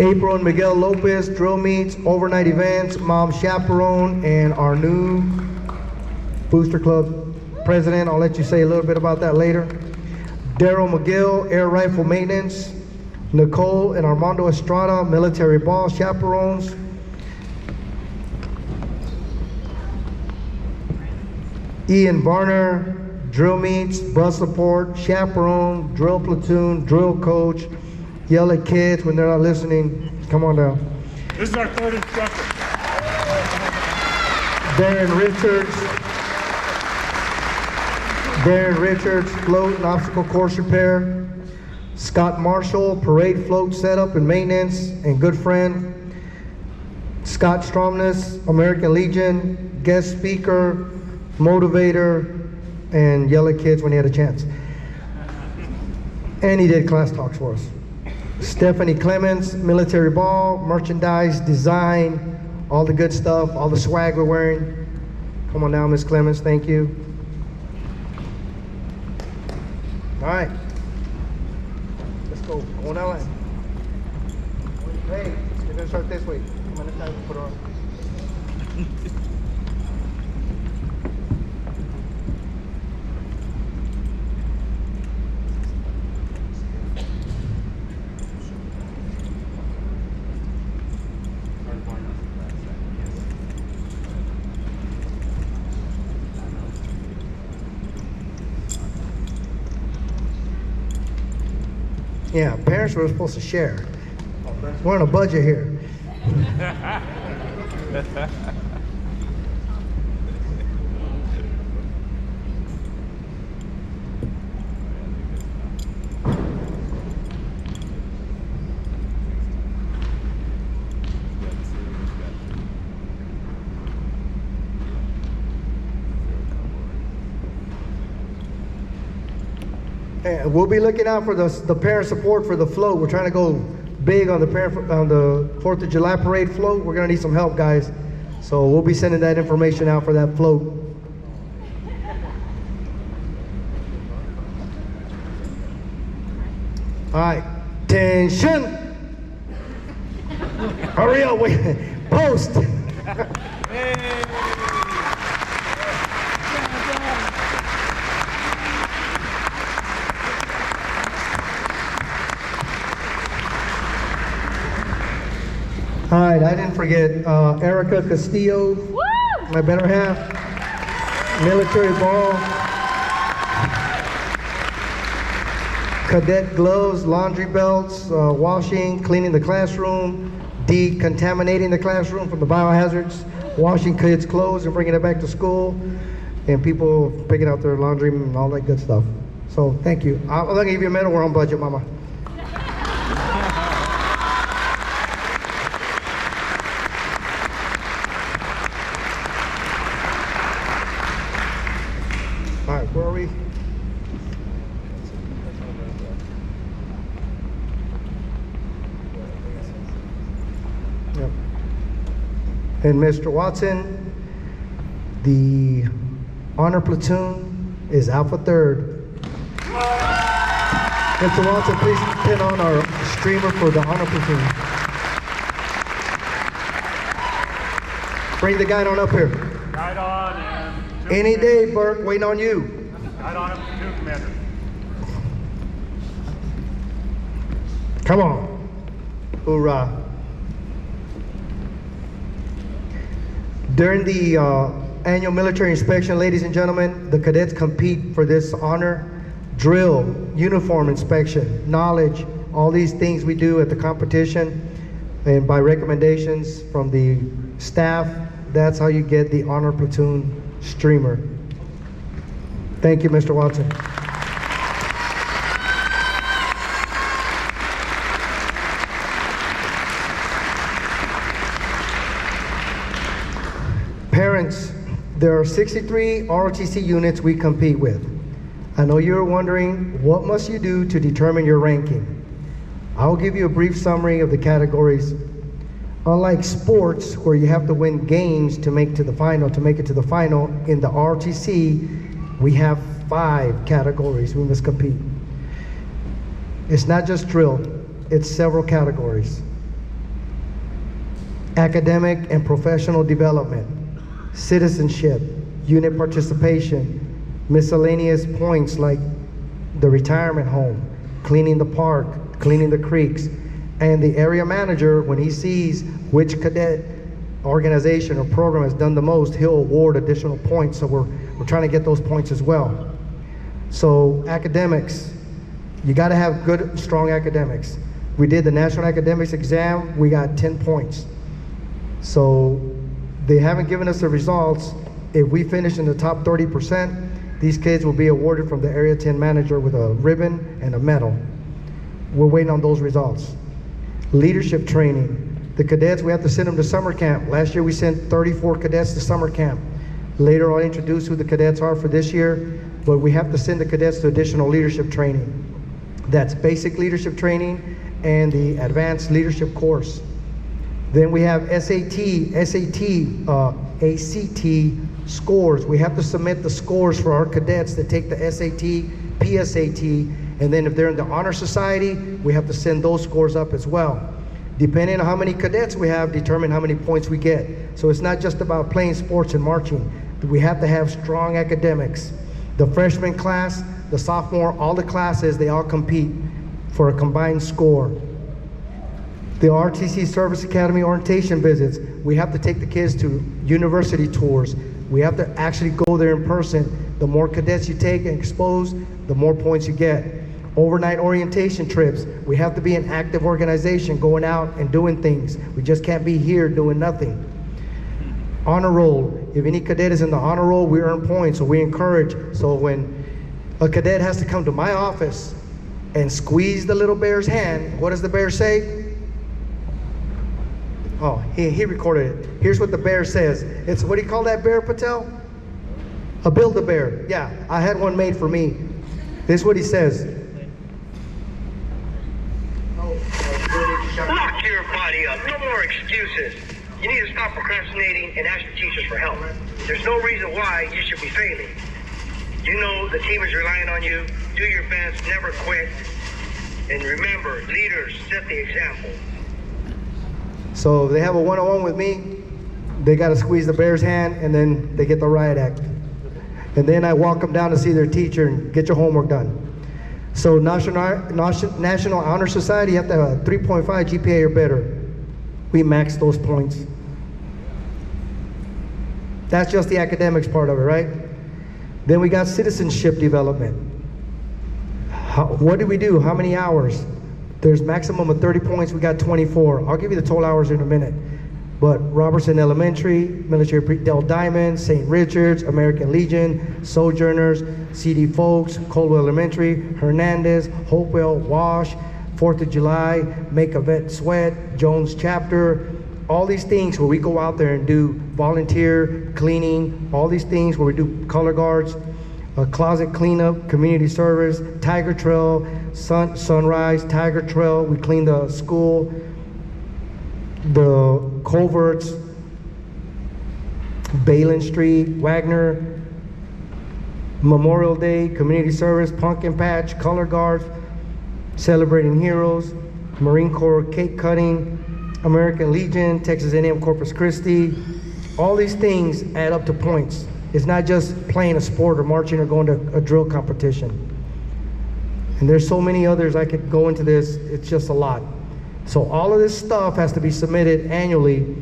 April and Miguel Lopez, drill meets, overnight events, mom chaperone, and our new Booster Club president. I'll let you say a little bit about that later. Daryl McGill, air rifle maintenance. Nicole and Armando Estrada, military ball chaperones. Ian Varner, drill meets, bus support, chaperone, drill platoon, drill coach. Yell at kids when they're not listening. Come on down. This is our third instructor. Darren Richards, float and obstacle course repair. Scott Marshall, parade float setup and maintenance, and good friend. Scott Stromness, American Legion, guest speaker, motivator, and yell at kids when he had a chance. And he did class talks for us. Stephanie Clements, military ball, merchandise, design, all the good stuff, all the swag we're wearing. Come on down, Miss Clements, thank you. All right, let's go, on that line. Hey, you're gonna start this way. Come on, this time, put her on. Yeah, parents were supposed to share. We're on a budget here. And we'll be looking out for the parent support for the float. We're trying to go big on the 4th of July parade float. We're gonna need some help, guys. So we'll be sending that information out for that float. All right, tension. Hurry up, wait, post. All right, I didn't forget Erica Castillo, my better half, military ball, cadet gloves, laundry belts, washing, cleaning the classroom, decontaminating the classroom from the biohazards, washing kids' clothes and bringing it back to school, and people picking out their laundry and all that good stuff. So thank you. I'm gonna give you a medal. We're on budget, mama. All right, where are we? Yep. And Mr. Watson, the honor platoon is Alpha 3rd. Mr. Watson, please pin on our streamer for the honor platoon. Bring the guide on up here. Guide on and... Any day, Burke, waiting on you. Guide on up to Commander. Come on. Hoorah. During the annual military inspection, ladies and gentlemen, the cadets compete for this honor. Drill, uniform inspection, knowledge, all these things we do at the competition, and by recommendations from the staff, that's how you get the honor platoon streamer. Thank you, Mr. Watson. Parents, there are 63 ROTC units we compete with. I know you're wondering, what must you do to determine your ranking? I'll give you a brief summary of the categories. Unlike sports, where you have to win games to make it to the final, in the ROTC, we have 5 categories we must compete. It's not just drill, it's several categories. academic and professional development, citizenship, unit participation, miscellaneous points like the retirement home, cleaning the park, cleaning the creeks, and the area manager, when he sees which cadet organization or program has done the most, he'll award additional points. So we're trying to get those points as well. So academics, you got to have good, strong academics. We did the national academics exam, we got 10 points. So they haven't given us the results. If we finish in the top 30%, these kids will be awarded from the Area 10 manager with a ribbon and a medal. We're waiting on those results. Leadership training. The cadets, we have to send them to summer camp. Last year we sent 34 cadets to summer camp. Later I'll introduce who the cadets are for this year, but we have to send the cadets to additional leadership training. That's basic leadership training and the advanced leadership course. Then we have SAT, ACT scores. We have to submit the scores for our cadets that take the SAT, PSAT, and then if they're in the Honor Society, we have to send those scores up as well. Depending on how many cadets we have, determine how many points we get. So it's not just about playing sports and marching. We have to have strong academics. The freshman class, the sophomore, all the classes, they all compete for a combined score. The ROTC Service Academy orientation visits, we have to take the kids to university tours. We have to actually go there in person. The more cadets you take and expose, the more points you get. Overnight orientation trips, we have to be an active organization going out and doing things. We just can't be here doing nothing. Honor roll, if any cadet is in the honor roll, we earn points, so we encourage. So when a cadet has to come to my office and squeeze the little bear's hand, what does the bear say? Oh, he recorded it. Here's what the bear says. It's, what do you call that bear, Patel? A Build-A-Bear. Yeah, I had one made for me. This is what he says. Lock your body up. No more excuses. You need to stop procrastinating and ask your teachers for help. There's no reason why you should be failing. You know the team is relying on you. Do your best. Never quit. And remember, leaders set the example. So if they have a one-on-one with me, they got to squeeze the bear's hand, and then they get the riot act. And then I walk them down to see their teacher and get your homework done. So National Honor Society, you have to have a 3.5 GPA or better. We max those points. That's just the academics part of it, right? Then we got citizenship development. What do we do? How many hours? There's maximum of 30 points, we got 24. I'll give you the total hours in a minute. But Robertson Elementary, Military Del Diamond, St. Richards, American Legion, Sojourners, CD Folks, Coldwell Elementary, Hernandez, Hopewell, Wash, 4th of July, Make a Vet Sweat, Jones Chapter, all these things where we go out there and do volunteer, cleaning, all these things where we do color guards, closet cleanup, community service, Tiger Trail, Sunrise, Tiger Trail, we clean the school, the culverts, Balin Street, Wagner, Memorial Day, community service, pumpkin patch, color guards, celebrating heroes, Marine Corps cake cutting, American Legion, Texas A&M Corpus Christi. All these things add up to points. It's not just playing a sport or marching or going to a drill competition. And there's so many others I could go into this, it's just a lot. So all of this stuff has to be submitted annually.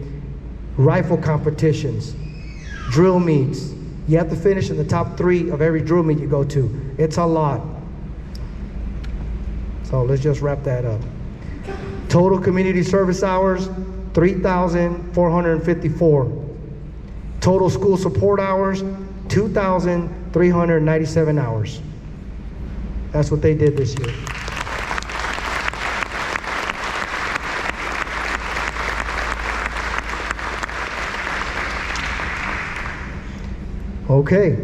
Rifle competitions, drill meets. You have to finish in the top 3 of every drill meet you go to. It's a lot. So let's just wrap that up. Total community service hours, 3,454. Total school support hours, 2,397 hours. That's what they did this year. Okay.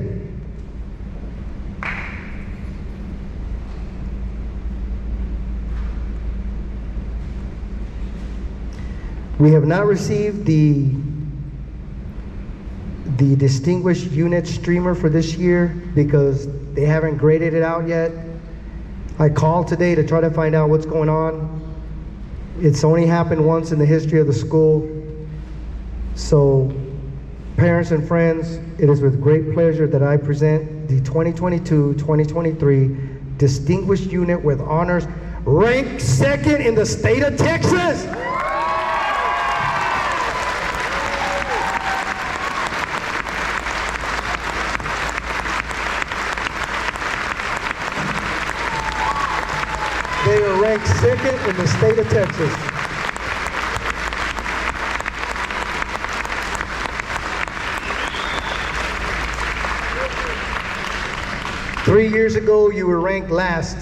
We have not received the distinguished unit streamer for this year because they haven't graded it out yet. I called today to try to find out what's going on. It's only happened once in the history of the school. So, parents and friends, it is with great pleasure that I present the 2022-2023 Distinguished Unit with Honors, ranked second in the state of Texas. They are ranked second in the state of Texas. Three years ago, you were ranked last.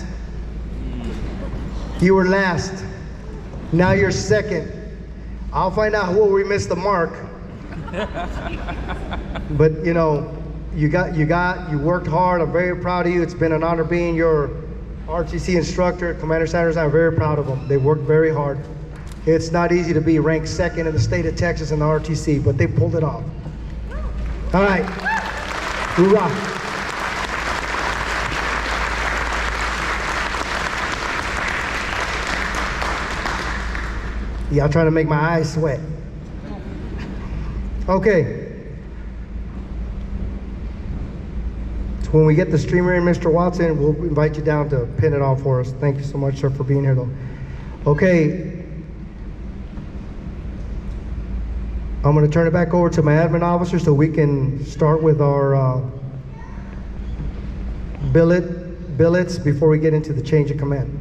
You were last. Now you're second. I'll find out where we missed the mark. But you know, you worked hard. I'm very proud of you. It's been an honor being your ROTC instructor. Commander Sanders, I'm very proud of them. They worked very hard. It's not easy to be ranked second in the state of Texas in the ROTC, but they pulled it off. All right. Hoorah. Y'all trying to make my eyes sweat. Okay. So when we get the streamer in, Mr. Watson, we'll invite you down to pin it off for us. Thank you so much, sir, for being here, though. Okay. I'm going to turn it back over to my admin officer so we can start with our billets before we get into the change of command.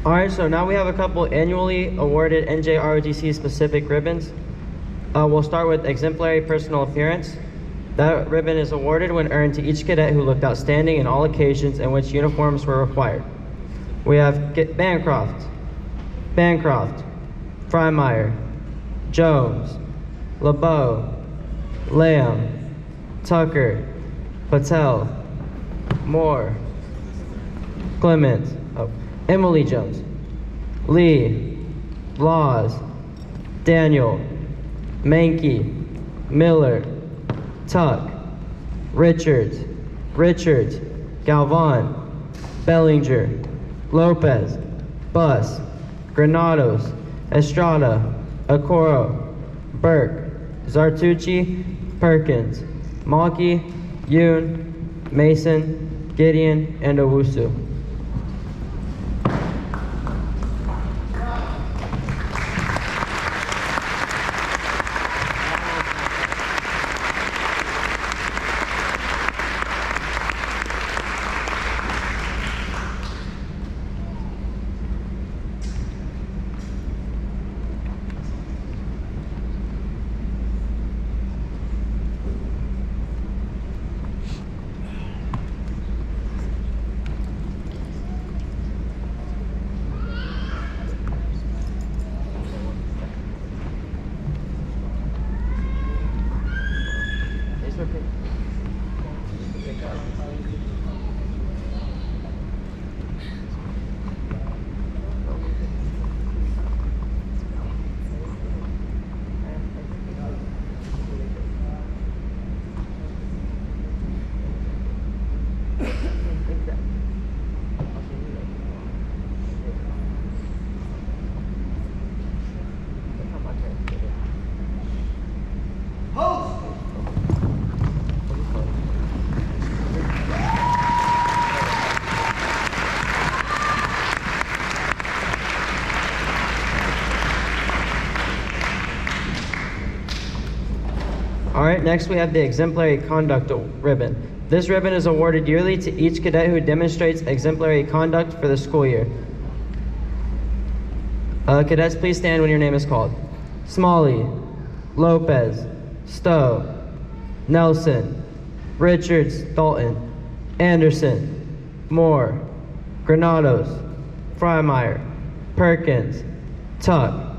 All right, so now we have a couple annually awarded NJROTC specific ribbons. We'll start with exemplary personal appearance. That ribbon is awarded when earned to each cadet who looked outstanding in all occasions in which uniforms were required. We have Bancroft, Freimeyer, Jones, LeBeau, Lamb, Tucker, Patel, Moore, Clement, Emily Jones, Lee, Laws, Daniel, Mankey, Miller, Tuck, Richards, Galvan, Bellinger, Lopez, Buss, Granados, Estrada, Okoro, Burke, Zartucci, Perkins, Malky, Yoon, Mason, Gideon, and Owusu. All right, next we have the Exemplary Conduct Ribbon. This ribbon is awarded yearly to each cadet who demonstrates exemplary conduct for the school year. Cadets, please stand when your name is called. Smalley, Lopez, Stowe, Nelson, Richards, Dalton, Anderson, Moore, Granados, Freimeyer, Perkins, Tuck,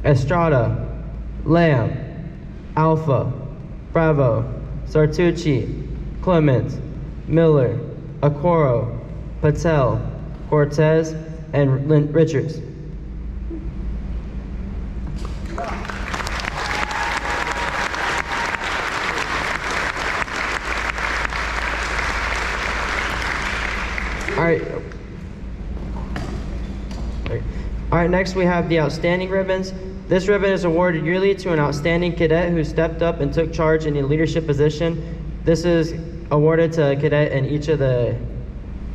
Estrada, Lamb, Alpha, Bravo, Sartucci, Clements, Miller, Okoro, Patel, Cortez, and Richards. All right, next we have the outstanding ribbons. This ribbon is awarded yearly to an outstanding cadet who stepped up and took charge in a leadership position. This is awarded to a cadet in each of the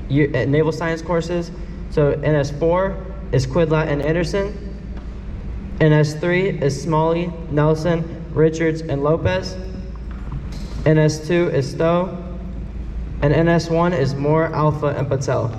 naval science courses. So NS4 is Quidlat and Anderson. NS3 is Smalley, Nelson, Richards, and Lopez. NS2 is Stowe. And NS1 is Moore, Alpha, and Patel.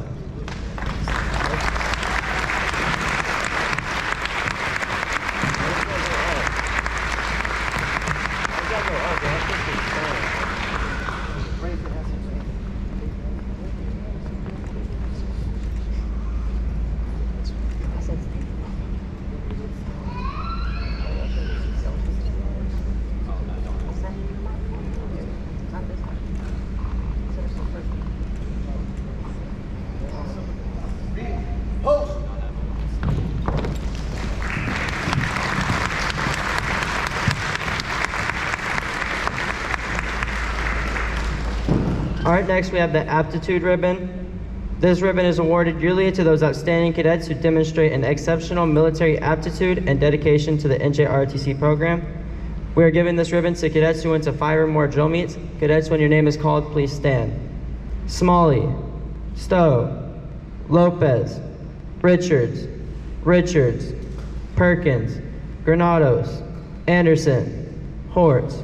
All right, next we have the aptitude ribbon. This ribbon is awarded yearly to those outstanding cadets who demonstrate an exceptional military aptitude and dedication to the JROTC program. We are giving this ribbon to cadets who went to 5 or more drill meets. Cadets, when your name is called, please stand. Smalley, Stowe, Lopez, Richards, Perkins, Granados, Anderson, Hortz,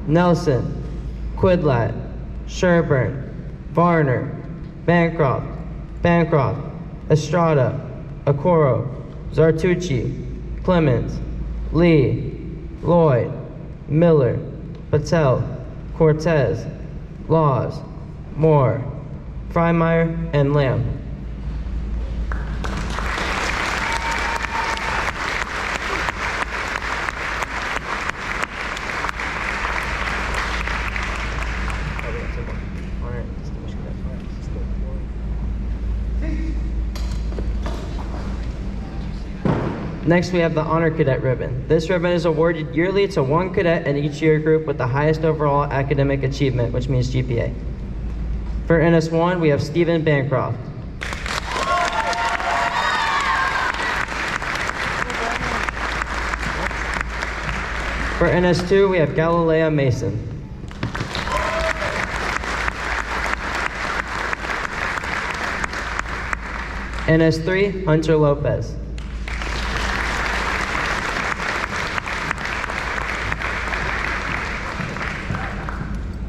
Nelson, Quidlat, Sherburne, Varner, Bancroft, Estrada, Okoro, Zartucci, Clemens, Lee, Lloyd, Miller, Patel, Cortez, Laws, Moore, Freimeyer, and Lamb. Next, we have the Honor Cadet Ribbon. This ribbon is awarded yearly to one cadet in each year group with the highest overall academic achievement, which means GPA. For NS1, we have Stephen Bancroft. For NS2, we have Galilea Mason. NS3, Hunter Lopez.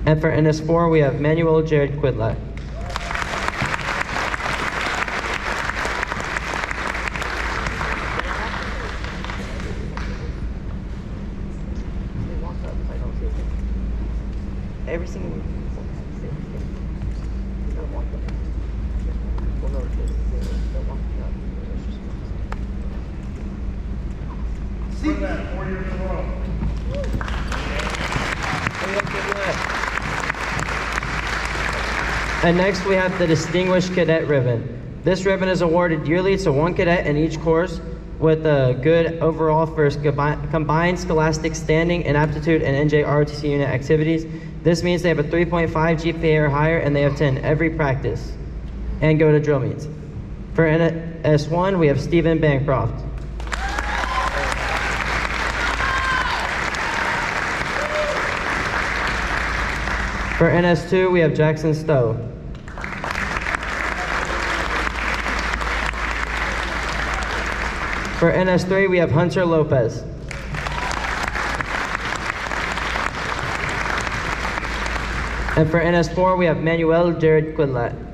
And for NS4, we have Manuel Jared Quidlat. Every single one. See that 4 years in a row. And next we have the Distinguished Cadet Ribbon. This ribbon is awarded yearly to one cadet in each course with a good overall for combined scholastic standing and aptitude and NJROTC unit activities. This means they have a 3.5 GPA or higher and they attend every practice and go to drill meets. For NS1, we have Stephen Bancroft. For NS2, we have Jackson Stowe. For NS3, we have Hunter Lopez. And for NS4, we have Manuel Jared Quidlat.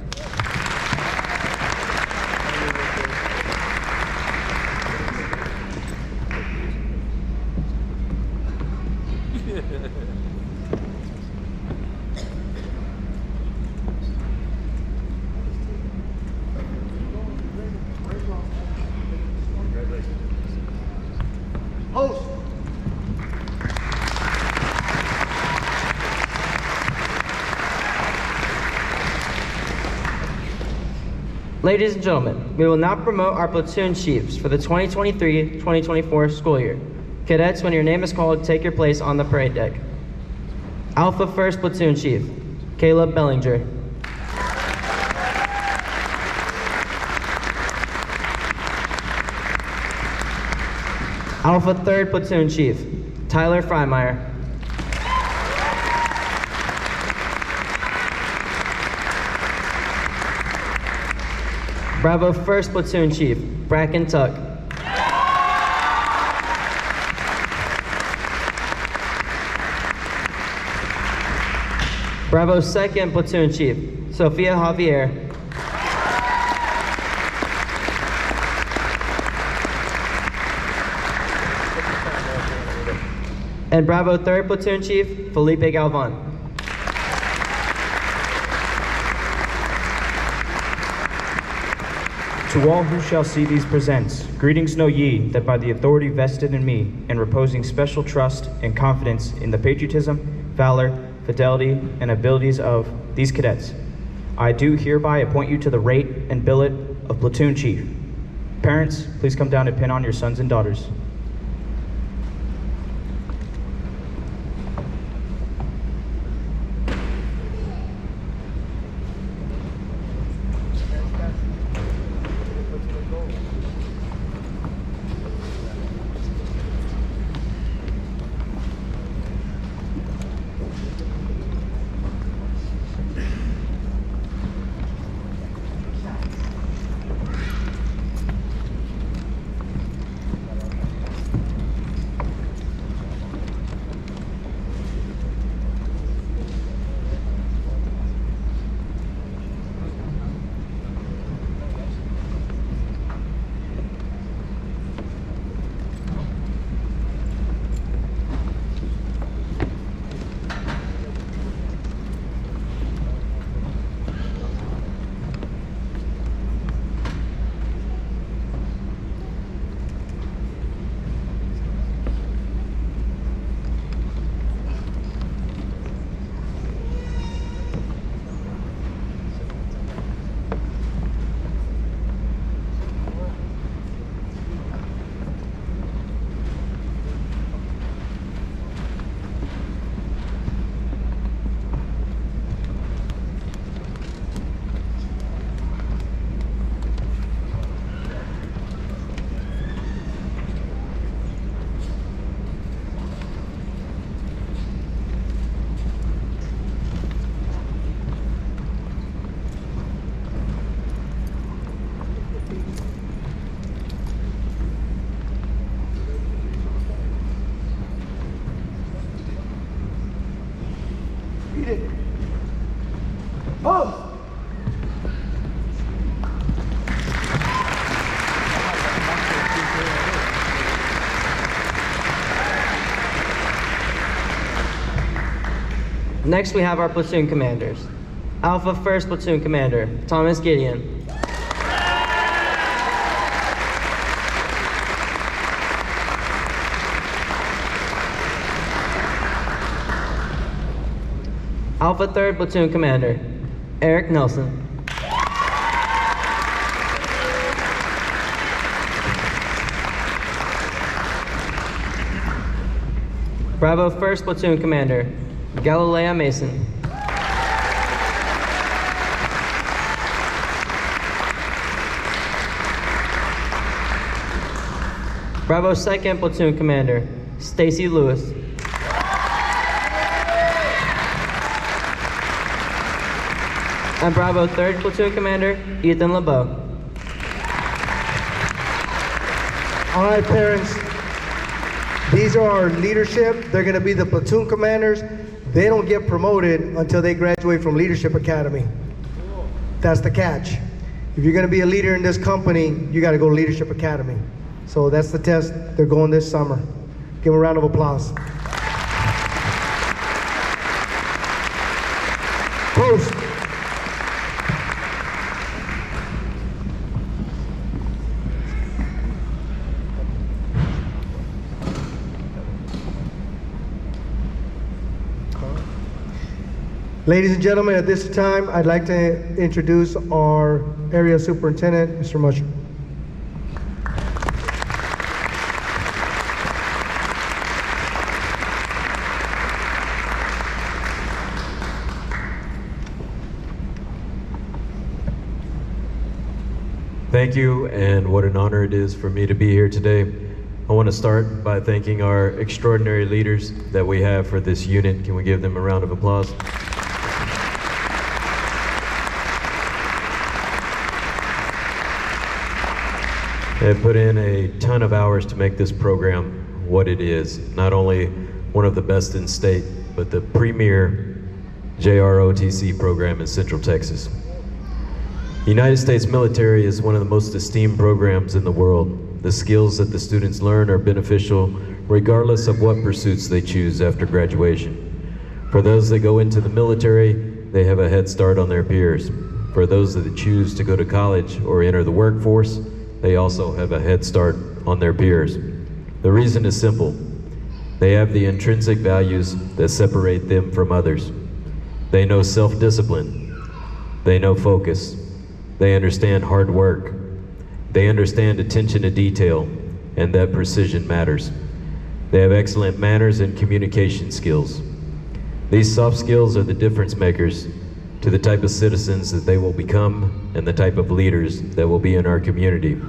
Host. Ladies and gentlemen, we will now promote our platoon chiefs for the 2023-2024 school year. Cadets, when your name is called, take your place on the parade deck. Alpha 1st Platoon Chief, Caleb Bellinger. Alpha 3rd Platoon Chief, Tyler Freimeyer. Bravo 1st Platoon Chief, Bracken Tuck. Bravo 2nd Platoon Chief, Sofia Javier. And Bravo 3rd Platoon Chief, Felipe Galvan. To all who shall see these presents, greetings know ye that by the authority vested in me, and reposing special trust and confidence in the patriotism, valor, fidelity, and abilities of these cadets, I do hereby appoint you to the rate and billet of Platoon Chief. Parents, please come down and pin on your sons and daughters. Next, we have our platoon commanders. Alpha 1st Platoon Commander, Thomas Gideon. Alpha 3rd Platoon Commander, Eric Nelson. Bravo 1st Platoon Commander, Galilea Mason. Bravo 2nd Platoon Commander, Stacy Lewis. And Bravo 3rd Platoon Commander, Ethan LeBeau. All right, parents. These are our leadership. They're going to be the platoon commanders. They don't get promoted until they graduate from Leadership Academy. That's the catch. If you're going to be a leader in this company, you got to go to Leadership Academy. So that's the test. They're going this summer. Give them a round of applause. Post. Ladies and gentlemen, at this time, I'd like to introduce our area superintendent, Mr. Musher. Thank you, and what an honor it is for me to be here today. I want to start by thanking our extraordinary leaders that we have for this unit. Can we give them a round of applause? They have put in a ton of hours to make this program what it is. Not only one of the best in state, but the premier JROTC program in Central Texas. The United States military is one of the most esteemed programs in the world. The skills that the students learn are beneficial regardless of what pursuits they choose after graduation. For those that go into the military, they have a head start on their peers. For those that choose to go to college or enter the workforce, they also have a head start on their peers. The reason is simple. They have the intrinsic values that separate them from others. They know self-discipline. They know focus. They understand hard work. They understand attention to detail and that precision matters. They have excellent manners and communication skills. These soft skills are the difference makers to the type of citizens that they will become and the type of leaders that will be in our community.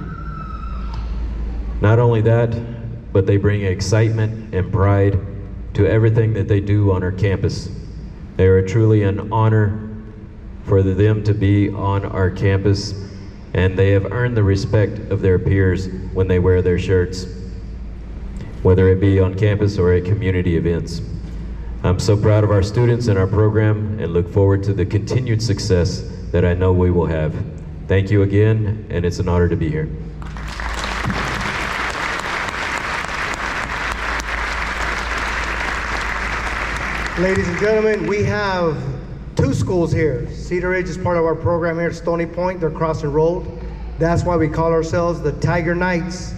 Not only that, but they bring excitement and pride to everything that they do on our campus. They are truly an honor for them to be on our campus, and they have earned the respect of their peers when they wear their shirts, whether it be on campus or at community events. I'm so proud of our students and our program and look forward to the continued success that I know we will have. Thank you again, and it's an honor to be here. Ladies and gentlemen, we have two schools here. Cedar Ridge is part of our program here at Stony Point. They're cross-enrolled. That's why we call ourselves the Tiger Knights.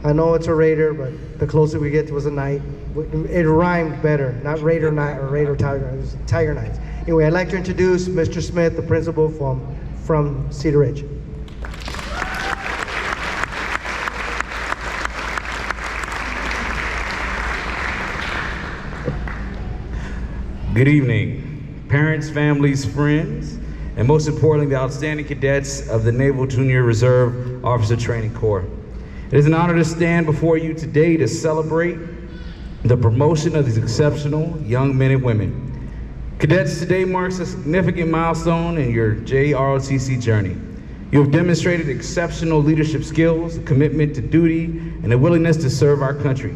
I know it's a Raider, but the closer we get to was a Knight. It rhymed better, not Raider Knight or Raider Tiger. It was Tiger Knights. Anyway, I'd like to introduce Mr. Smith, the principal from Cedar Ridge. Good evening, parents, families, friends, and most importantly, the outstanding cadets of the Naval Junior Reserve Officer Training Corps. It is an honor to stand before you today to celebrate the promotion of these exceptional young men and women. Cadets, today marks a significant milestone in your JROTC journey. You have demonstrated exceptional leadership skills, a commitment to duty, and a willingness to serve our country.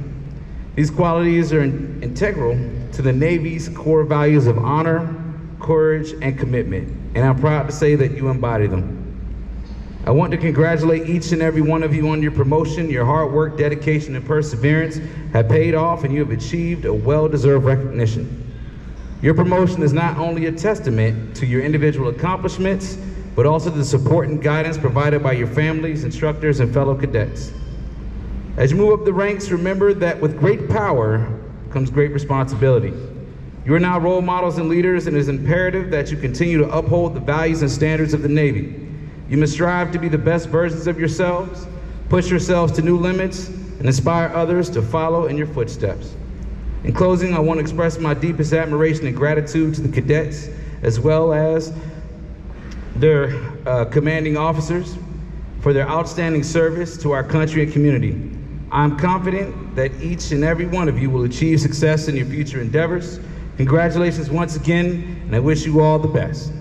These qualities are integral to the Navy's core values of honor, courage, and commitment, and I'm proud to say that you embody them. I want to congratulate each and every one of you on your promotion. Your hard work, dedication, and perseverance have paid off, and you have achieved a well-deserved recognition. Your promotion is not only a testament to your individual accomplishments, but also the support and guidance provided by your families, instructors, and fellow cadets. As you move up the ranks, remember that with great power comes great responsibility. You are now role models and leaders, and it is imperative that you continue to uphold the values and standards of the Navy. You must strive to be the best versions of yourselves, push yourselves to new limits, and inspire others to follow in your footsteps. In closing, I want to express my deepest admiration and gratitude to the cadets, as well as their commanding officers, for their outstanding service to our country and community. I'm confident that each and every one of you will achieve success in your future endeavors. Congratulations once again, and I wish you all the best.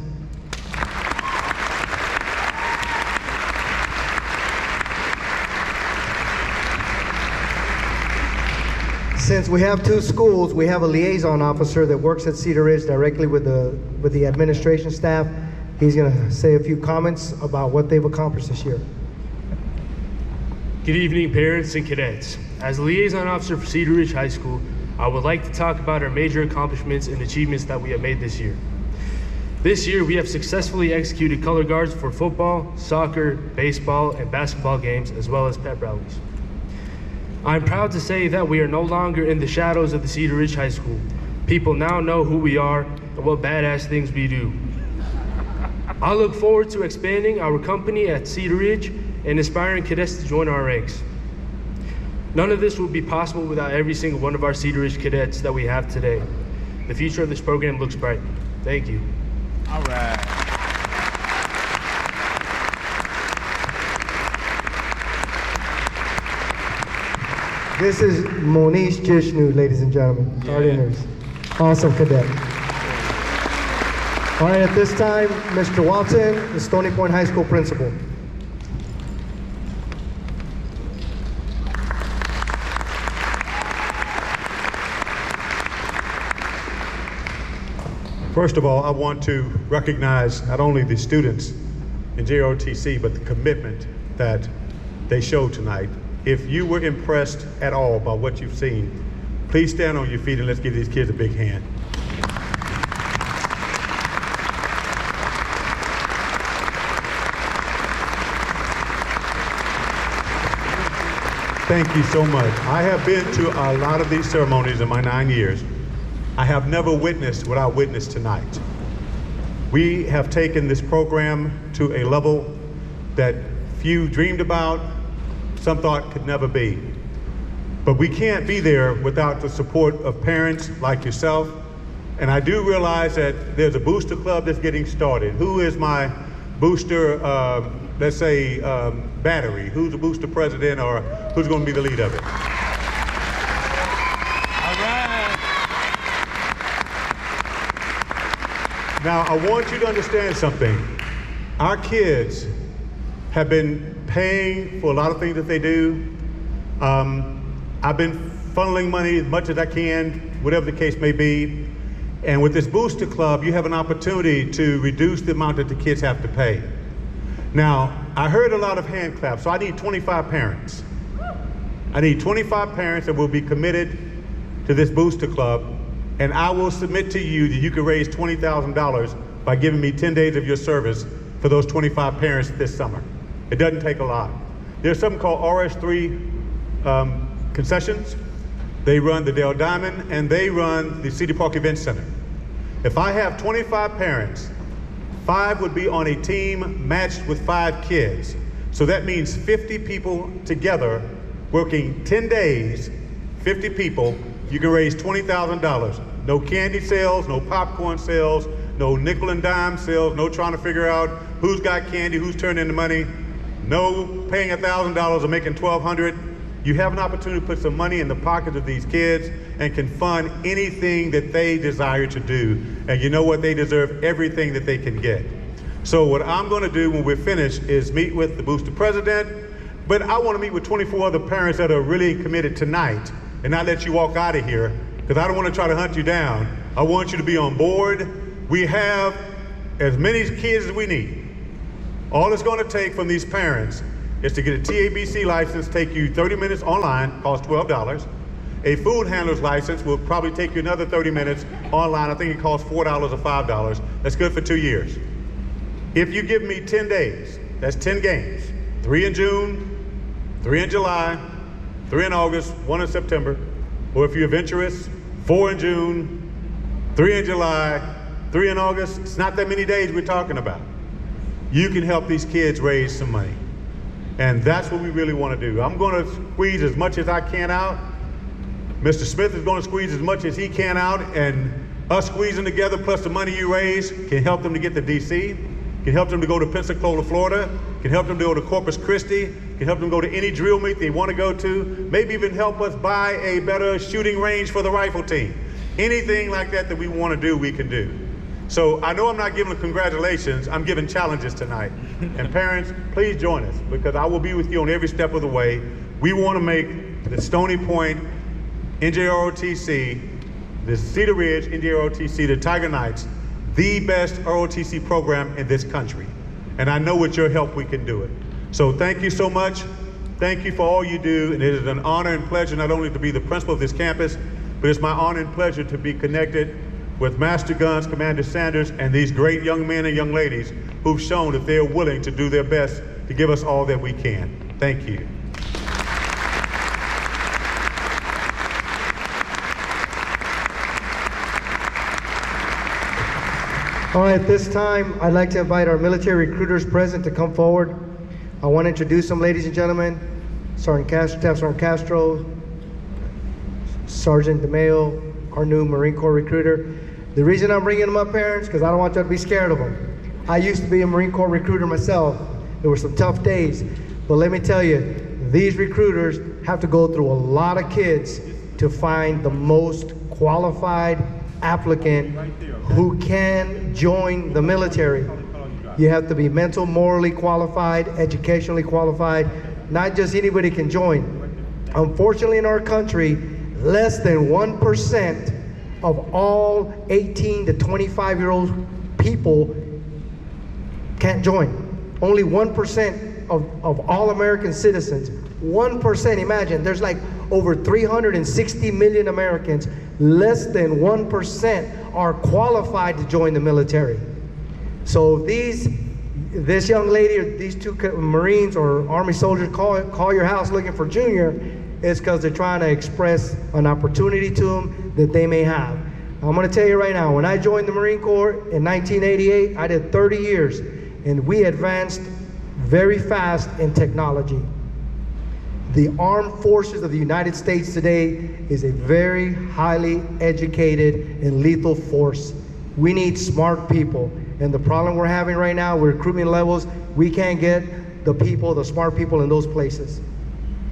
Since we have two schools, we have a liaison officer that works at Cedar Ridge directly with the administration staff. He's going to say a few comments about what they've accomplished this year. Good evening, parents and cadets. As a liaison officer for Cedar Ridge High School, I would like to talk about our major accomplishments and achievements that we have made this year. This year, we have successfully executed color guards for football, soccer, baseball, and basketball games, as well as pep rallies. I'm proud to say that we are no longer in the shadows of the Cedar Ridge High School. People now know who we are and what badass things we do. I look forward to expanding our company at Cedar Ridge and inspiring cadets to join our ranks. None of this would be possible without every single one of our Cedar Ridge cadets that we have today. The future of this program looks bright. Thank you. All right. This is Monish Jishnu, ladies and gentlemen, Sergeant. Awesome cadet. All right, at this time, Mr. Watson, the Stony Point High School principal. First of all, I want to recognize not only the students in JROTC, but the commitment that they showed tonight. If you were impressed at all by what you've seen, please stand on your feet and let's give these kids a big hand. Thank you so much. I have been to a lot of these ceremonies in my 9 years. I have never witnessed what I witnessed tonight. We have taken this program to a level that few dreamed about, some thought could never be. But we can't be there without the support of parents like yourself. And I do realize that there's a booster club that's getting started. Who is my booster, let's say, battery? Who's the booster president, or who's going to be the lead of it? Now, I want you to understand something. Our kids have been paying for a lot of things that they do. I've been funneling money as much as I can, whatever the case may be. And with this booster club, you have an opportunity to reduce the amount that the kids have to pay. Now, I heard a lot of hand claps, so I need 25 parents. I need 25 parents that will be committed to this booster club. And I will submit to you that you can raise $20,000 by giving me 10 days of your service for those 25 parents this summer. It doesn't take a lot. There's something called RS3 concessions. They run the Dale Diamond and they run the City Park Event Center. If I have 25 parents, 5 would be on a team matched with 5 kids. So that means 50 people together working 10 days, 50 people, you can raise $20,000. No candy sales, no popcorn sales, no nickel and dime sales, no trying to figure out who's got candy, who's turned in the money, no paying $1,000 or making $1,200. You have an opportunity to put some money in the pockets of these kids and can fund anything that they desire to do. And you know what? They deserve everything that they can get. So what I'm going to do when we're finished is meet with the booster president, but I want to meet with 24 other parents that are really committed tonight and not let you walk out of here, because I don't want to try to hunt you down. I want you to be on board. We have as many kids as we need. All it's going to take from these parents is to get a TABC license, take you 30 minutes online, costs $12. A food handler's license will probably take you another 30 minutes online. I think it costs $4 or $5. That's good for 2 years. If you give me 10 days, that's 10 games. 3 in June, 3 in July, 3 in August, 1 in September. Or if you're adventurous, 4 in June, 3 in July, 3 in August. It's not that many days we're talking about. You can help these kids raise some money. And that's what we really want to do. I'm going to squeeze as much as I can out. Mr. Smith is going to squeeze as much as he can out, and us squeezing together plus the money you raise can help them to get to DC, can help them to go to Pensacola, Florida, can help them to go to Corpus Christi, can help them go to any drill meet they want to go to, maybe even help us buy a better shooting range for the rifle team. Anything like that that we want to do, we can do. So I know I'm not giving congratulations, I'm giving challenges tonight. And parents, please join us, because I will be with you on every step of the way. We want to make the Stony Point NJROTC, the Cedar Ridge NJROTC, the Tiger Knights, the best ROTC program in this country. And I know with your help we can do it. So thank you so much. Thank you for all you do. And it is an honor and pleasure not only to be the principal of this campus, but it's my honor and pleasure to be connected with Master Guns, Commander Sanders, and these great young men and young ladies who've shown that they're willing to do their best to give us all that we can. Thank you. All right, at this time, I'd like to invite our military recruiters present to come forward. I want to introduce them, ladies and gentlemen. Sergeant Castro, Sergeant DeMayo, our new Marine Corps recruiter. The reason I'm bringing them up, parents, because I don't want you to be scared of them. I used to be a Marine Corps recruiter myself. There were some tough days, but let me tell you, these recruiters have to go through a lot of kids to find the most qualified applicant who can join the military. You have to be mental, morally qualified, educationally qualified. Not just anybody can join. Unfortunately, in our country, less than 1% of all 18 to 25-year-old people can't join. Only 1% of all American citizens. 1%, imagine, there's like over 360 million Americans. Less than 1% are qualified to join the military. So this young lady or these two Marines or Army soldiers call your house looking for Junior, it's because they're trying to express an opportunity to them that they may have. I'm going to tell you right now, when I joined the Marine Corps in 1988, I did 30 years, and we advanced very fast in technology. The armed forces of the United States today is a very highly educated and lethal force. We need smart people. And the problem we're having right now with recruitment levels, we can't get the people, the smart people in those places.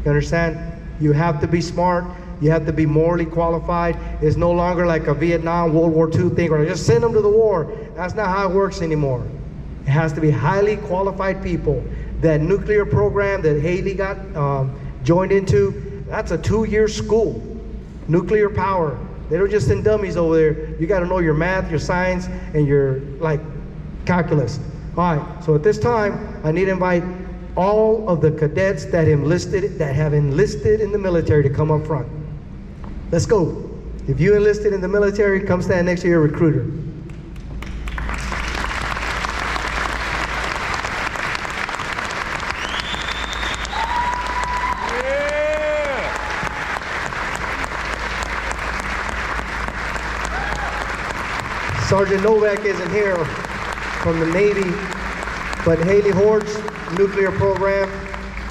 You understand? You have to be smart. You have to be morally qualified. It's no longer like a Vietnam, World War II thing where just send them to the war. That's not how it works anymore. It has to be highly qualified people. That nuclear program that Haley got joined into, that's a 2-year school. Nuclear power. They don't just send dummies over there. You got to know your math, your science, and your calculus. All right, so at this time, I need to invite all of the cadets that have enlisted in the military to come up front. Let's go. If you enlisted in the military, come stand next to your recruiter. Sergeant Novak isn't here from the Navy, but Haley Hortz, nuclear program,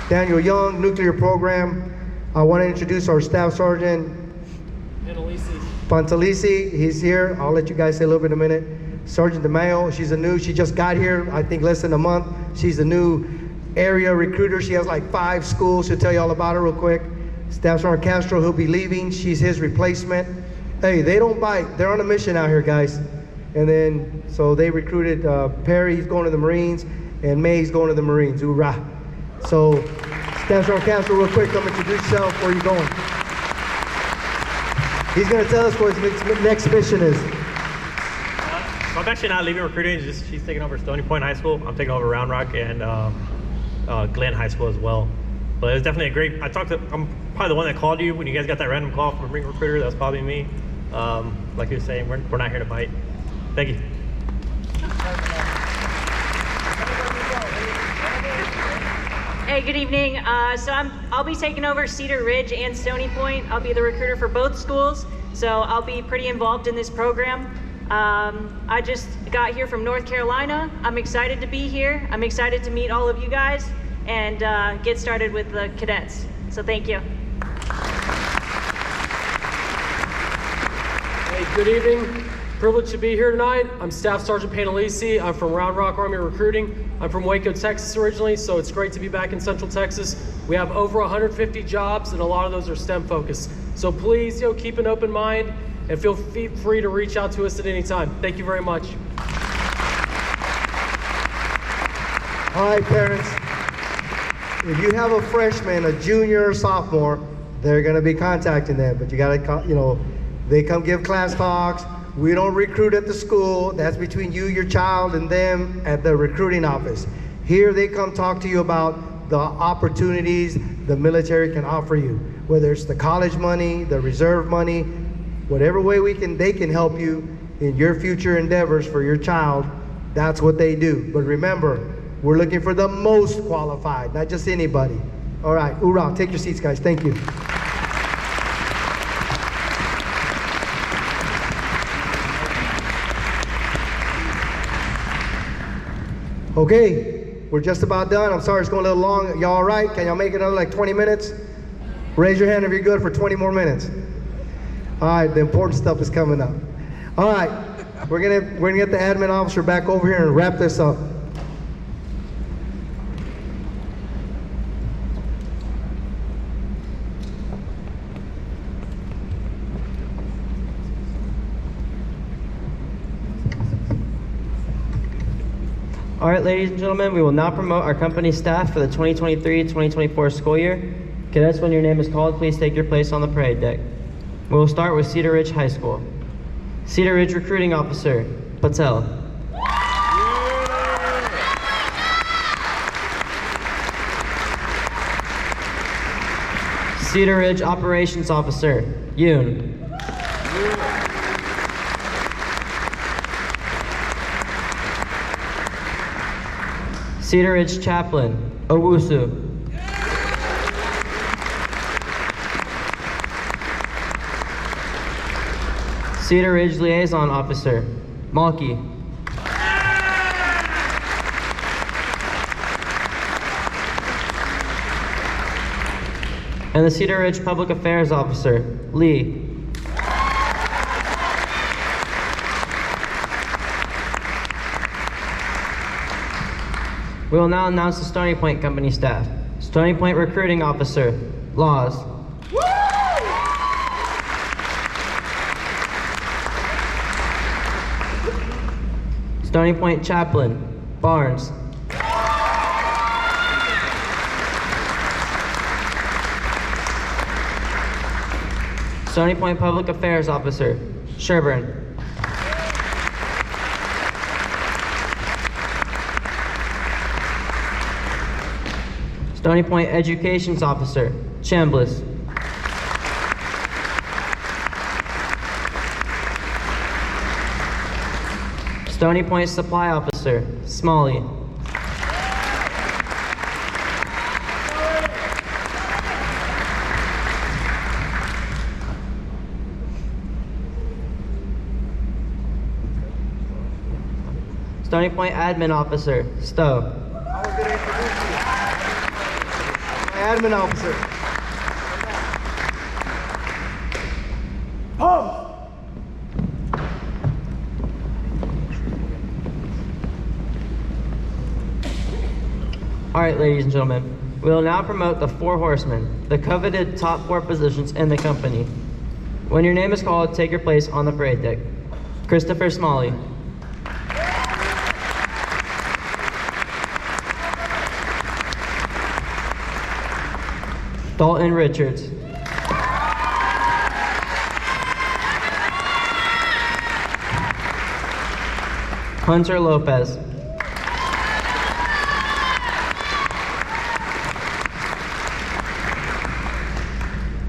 Daniel Young, nuclear program. I want to introduce our Staff Sergeant Pantalisi. He's here. I'll let you guys say a little bit in a minute. Sergeant DeMayo, she just got here, I think less than a month. She's a new area recruiter. She has like 5 schools. She'll tell you all about her real quick. Staff Sergeant Castro, he'll be leaving. She's his replacement. Hey, they don't bite. They're on a mission out here, guys. And then, so they recruited Perry, he's going to the Marines, and May's going to the Marines. Hoorah. So, Staff Sergeant Castro, real quick, come introduce yourself. Where are you going? He's going to tell us what his next mission is. So I'm actually not leaving recruiting. She's taking over Stony Point High School. I'm taking over Round Rock and Glen High School as well. But it was definitely a great. I'm probably the one that called you when you guys got that random call from a Marine recruiter. That was probably me. Like you were saying, we're not here to bite. Thank you. Hey, good evening. So I'll be taking over Cedar Ridge and Stony Point. I'll be the recruiter for both schools, so I'll be pretty involved in this program. I just got here from North Carolina. I'm excited to be here. I'm excited to meet all of you guys and get started with the cadets. So thank you. Hey, good evening. Privileged to be here tonight. I'm Staff Sergeant Pantalisi. I'm from Round Rock Army Recruiting. I'm from Waco, Texas originally, so it's great to be back in Central Texas. We have over 150 jobs, and a lot of those are STEM focused. So please, keep an open mind and feel free to reach out to us at any time. Thank you very much. All right, parents. If you have a freshman, a junior, or sophomore, they're going to be contacting them. But you got to, they come give class talks. We don't recruit at the school. That's between you, your child, and them at the recruiting office. Here they come talk to you about the opportunities the military can offer you, whether it's the college money, the reserve money, whatever way they can help you in your future endeavors for your child. That's what they do. But remember, we're looking for the most qualified, not just anybody. All right, hoorah, take your seats, guys. Thank you. Okay, we're just about done. I'm sorry it's going a little long. Y'all all right? Can y'all make it another like 20 minutes? Raise your hand if you're good for 20 more minutes. All right, the important stuff is coming up. All right, we're gonna get the admin officer back over here and wrap this up. All right, ladies and gentlemen, we will now promote our company staff for the 2023-2024 school year. Cadets, when your name is called, please take your place on the parade deck. We will start with Cedar Ridge High School. Cedar Ridge Recruiting Officer, Patel. Cedar Ridge Operations Officer, Yoon. Cedar Ridge Chaplain, Owusu. Cedar Ridge Liaison Officer, Malky. And the Cedar Ridge Public Affairs Officer, Lee. We will now announce the Stony Point Company staff. Stony Point Recruiting Officer, Laws. Stony Point Chaplain, Barnes. Stony Point Public Affairs Officer, Sherburne. Stony Point Educations Officer, Chambliss. Stony Point Supply Officer, Smalley. Stony Point Admin Officer, Stowe. Admin Officer. All right, ladies and gentlemen, we will now promote the 4 horsemen, the coveted top 4 positions in the company. When your name is called, take your place on the parade deck. Christopher Smalley. Dalton Richards. Hunter Lopez.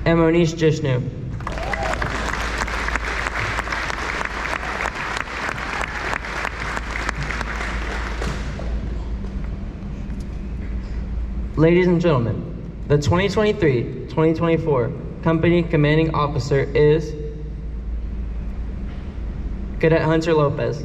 And Monish Jishnu. Ladies and gentlemen, the 2023-2024 Company Commanding Officer is Cadet Hunter Lopez.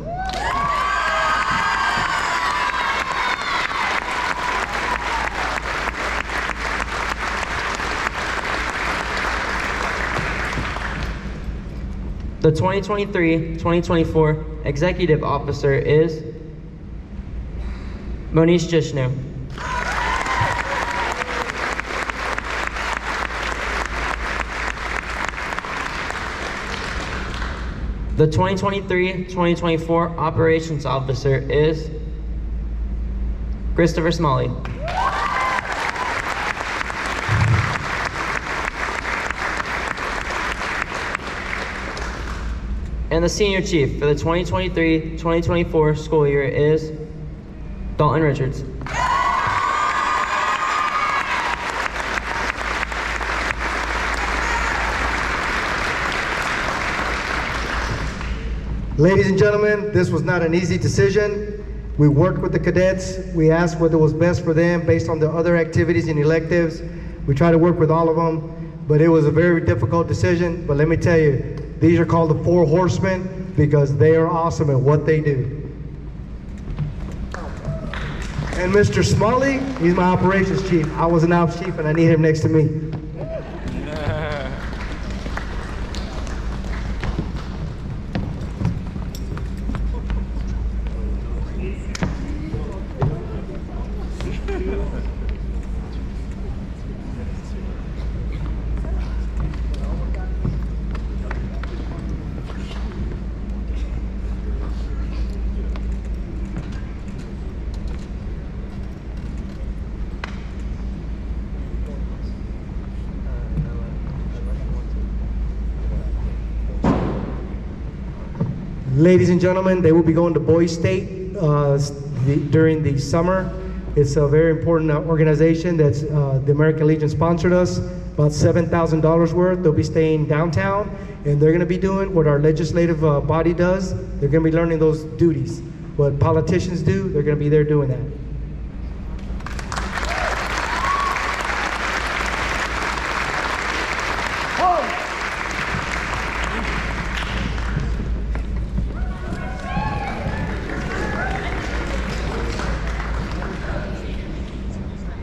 The 2023-2024 Executive Officer is Monish Jishnu. The 2023-2024 Operations Officer is Christopher Smalley. And the Senior Chief for the 2023-2024 school year is Dalton Richards. Ladies and gentlemen, this was not an easy decision. We worked with the cadets. We asked what was best for them based on the other activities and electives. We tried to work with all of them, but it was a very difficult decision. But let me tell you, these are called the 4 horsemen because they are awesome at what they do. And Mr. Smalley, he's my operations chief. I was an ops chief and I need him next to me. Ladies and gentlemen, they will be going to Boys State during the summer. It's a very important organization that's the American Legion sponsored us, about $7,000 worth. They'll be staying downtown, and they're going to be doing what our legislative body does. They're going to be learning those duties. What politicians do, they're going to be there doing that.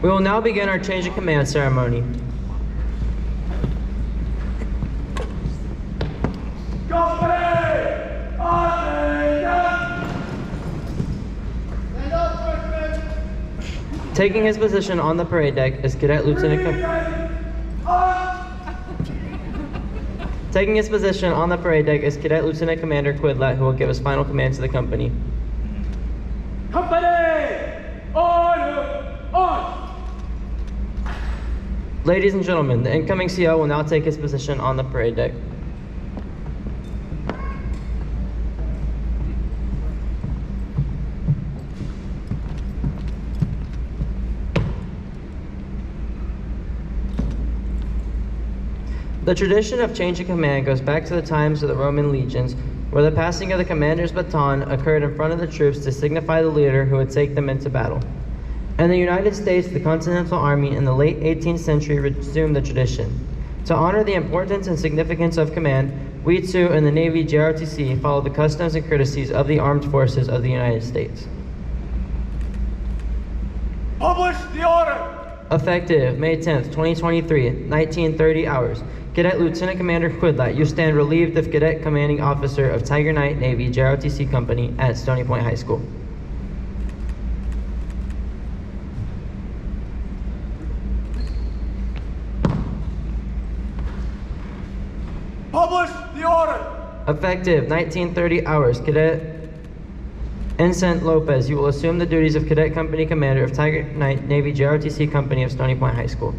We will now begin our change of command ceremony. Taking his position on the parade deck is Cadet Lieutenant Taking his position on the parade deck is Cadet Lieutenant Commander Quidlat, who will give his final command to the company. Company! Order! On! Ladies and gentlemen, the incoming CO will now take his position on the parade deck. The tradition of change of command goes back to the times of the Roman legions, where the passing of the commander's baton occurred in front of the troops to signify the leader who would take them into battle. In the United States, the Continental Army in the late 18th century resumed the tradition. To honor the importance and significance of command, we too in the Navy JROTC follow the customs and courtesies of the armed forces of the United States. Publish the order! Effective May 10th, 2023, 1930 hours. Cadet Lieutenant Commander Quidlat, you stand relieved of Cadet Commanding Officer of Tiger Knight Navy JROTC Company at Stony Point High School. Publish the order! Effective 1930 hours. Cadet Ensign Lopez, you will assume the duties of Cadet Company Commander of Tiger Knight Navy JROTC Company of Stony Point High School.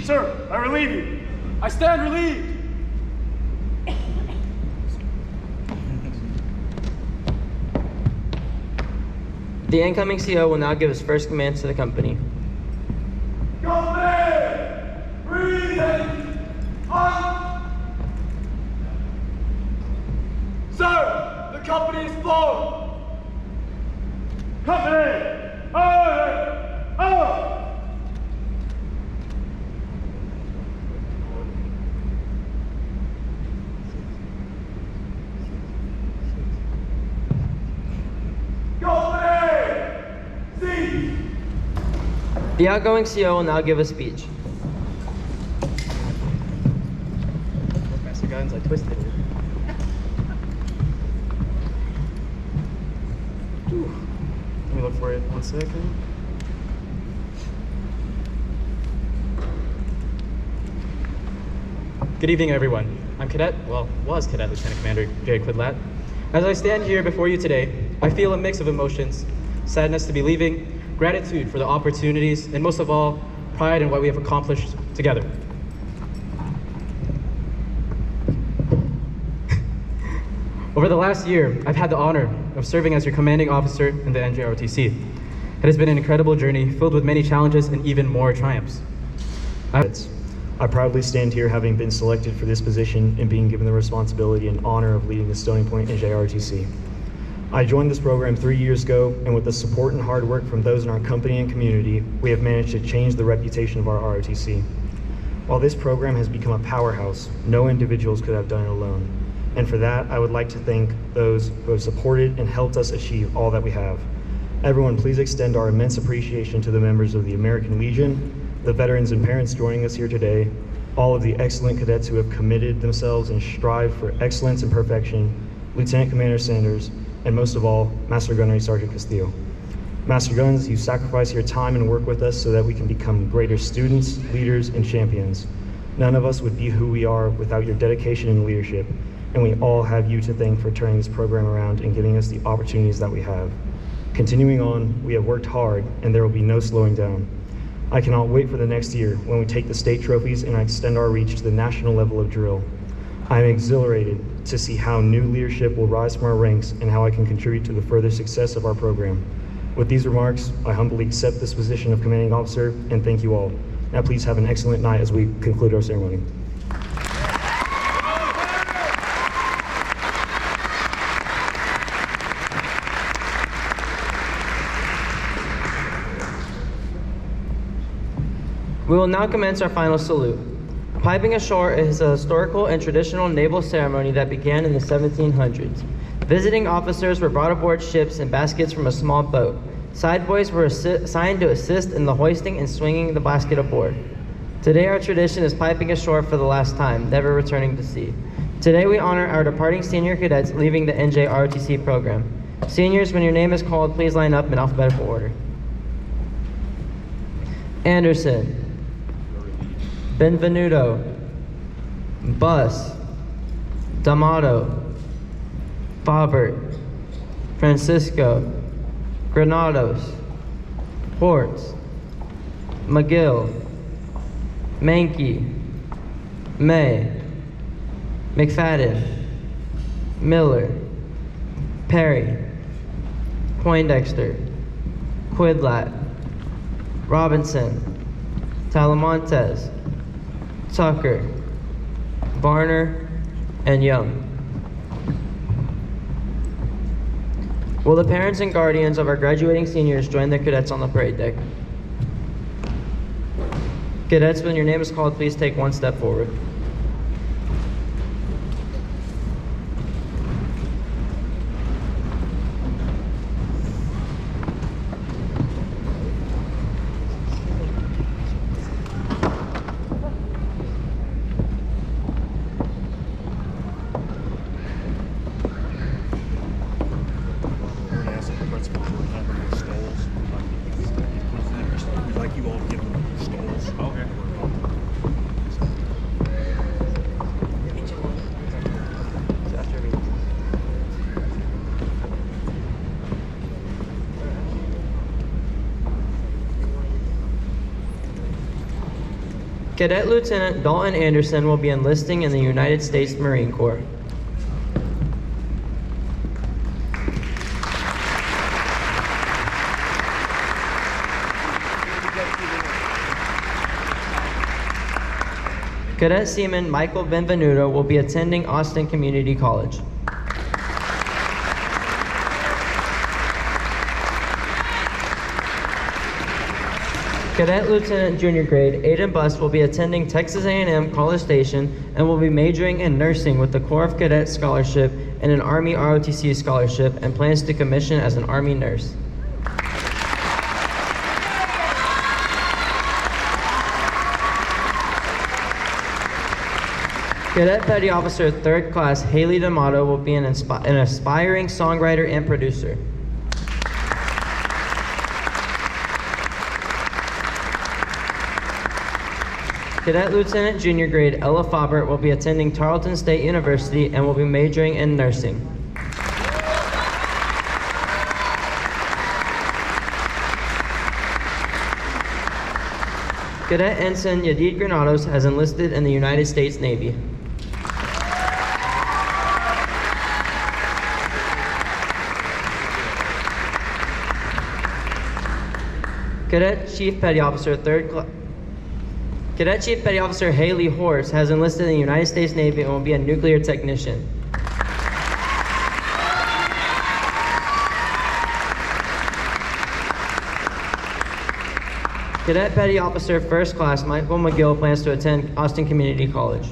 Sir, I relieve you. I stand relieved. The incoming CO will now give his first command to the company. Company! Breathing! On! Sir, the company is formed. Company! Order! Order! The outgoing CO will now give a speech. Master Guns, I twisted it. Let me look for it 1 second. Good evening, everyone. I'm was Cadet Lieutenant Commander J. Quidlat. As I stand here before you today, I feel a mix of emotions: sadness to be leaving, gratitude for the opportunities, and most of all, pride in what we have accomplished together. Over the last year, I've had the honor of serving as your commanding officer in the NJROTC. It has been an incredible journey filled with many challenges and even more triumphs. I proudly stand here having been selected for this position and being given the responsibility and honor of leading the Stony Point NJROTC. I joined this program 3 years ago, and with the support and hard work from those in our company and community, we have managed to change the reputation of our ROTC. While this program has become a powerhouse, no individuals could have done it alone. And for that, I would like to thank those who have supported and helped us achieve all that we have. Everyone, please extend our immense appreciation to the members of the American Legion, the veterans and parents joining us here today, all of the excellent cadets who have committed themselves and strive for excellence and perfection, Lieutenant Commander Sanders, and most of all, Master Gunnery Sergeant Castillo. Master Guns, you sacrifice your time and work with us so that we can become greater students, leaders, and champions. None of us would be who we are without your dedication and leadership, and we all have you to thank for turning this program around and giving us the opportunities that we have. Continuing on, we have worked hard, and there will be no slowing down. I cannot wait for the next year when we take the state trophies and extend our reach to the national level of drill. I am exhilarated to see how new leadership will rise from our ranks and how I can contribute to the further success of our program. With these remarks, I humbly accept this position of commanding officer and thank you all. Now please have an excellent night as we conclude our ceremony. We will now commence our final salute. Piping ashore is a historical and traditional naval ceremony that began in the 1700s. Visiting officers were brought aboard ships in baskets from a small boat. Side boys were assigned to assist in the hoisting and swinging the basket aboard. Today our tradition is piping ashore for the last time, never returning to sea. Today we honor our departing senior cadets leaving the JROTC program. Seniors, when your name is called, please line up in alphabetical order. Anderson, Benvenuto, Bus, D'Amato, Faubert, Francisco, Granados, Hortz, McGill, Mankey, May, McFadden, Miller, Perry, Poindexter, Quidlat, Robinson, Talamontes, Tucker, Varner, and Young. Will the parents and guardians of our graduating seniors join their cadets on the parade deck? Cadets, when your name is called, please take one step forward. Cadet Lieutenant Dalton Anderson will be enlisting in the United States Marine Corps. Cadet Seaman Michael Benvenuto will be attending Austin Community College. Cadet Lieutenant Junior Grade Aiden Buss will be attending Texas A&M College Station and will be majoring in nursing with the Corps of Cadets Scholarship and an Army ROTC Scholarship and plans to commission as an Army nurse. Cadet Petty Officer 3rd Class Haley D'Amato will be an aspiring songwriter and producer. Cadet Lieutenant Junior Grade Ella Faubert will be attending Tarleton State University and will be majoring in nursing. Cadet Ensign Yadid Granados has enlisted in the United States Navy. Cadet Chief Petty Officer Cadet Chief Petty Officer Haley Horse has enlisted in the United States Navy and will be a nuclear technician. Cadet Petty Officer 1st Class Michael McGill plans to attend Austin Community College.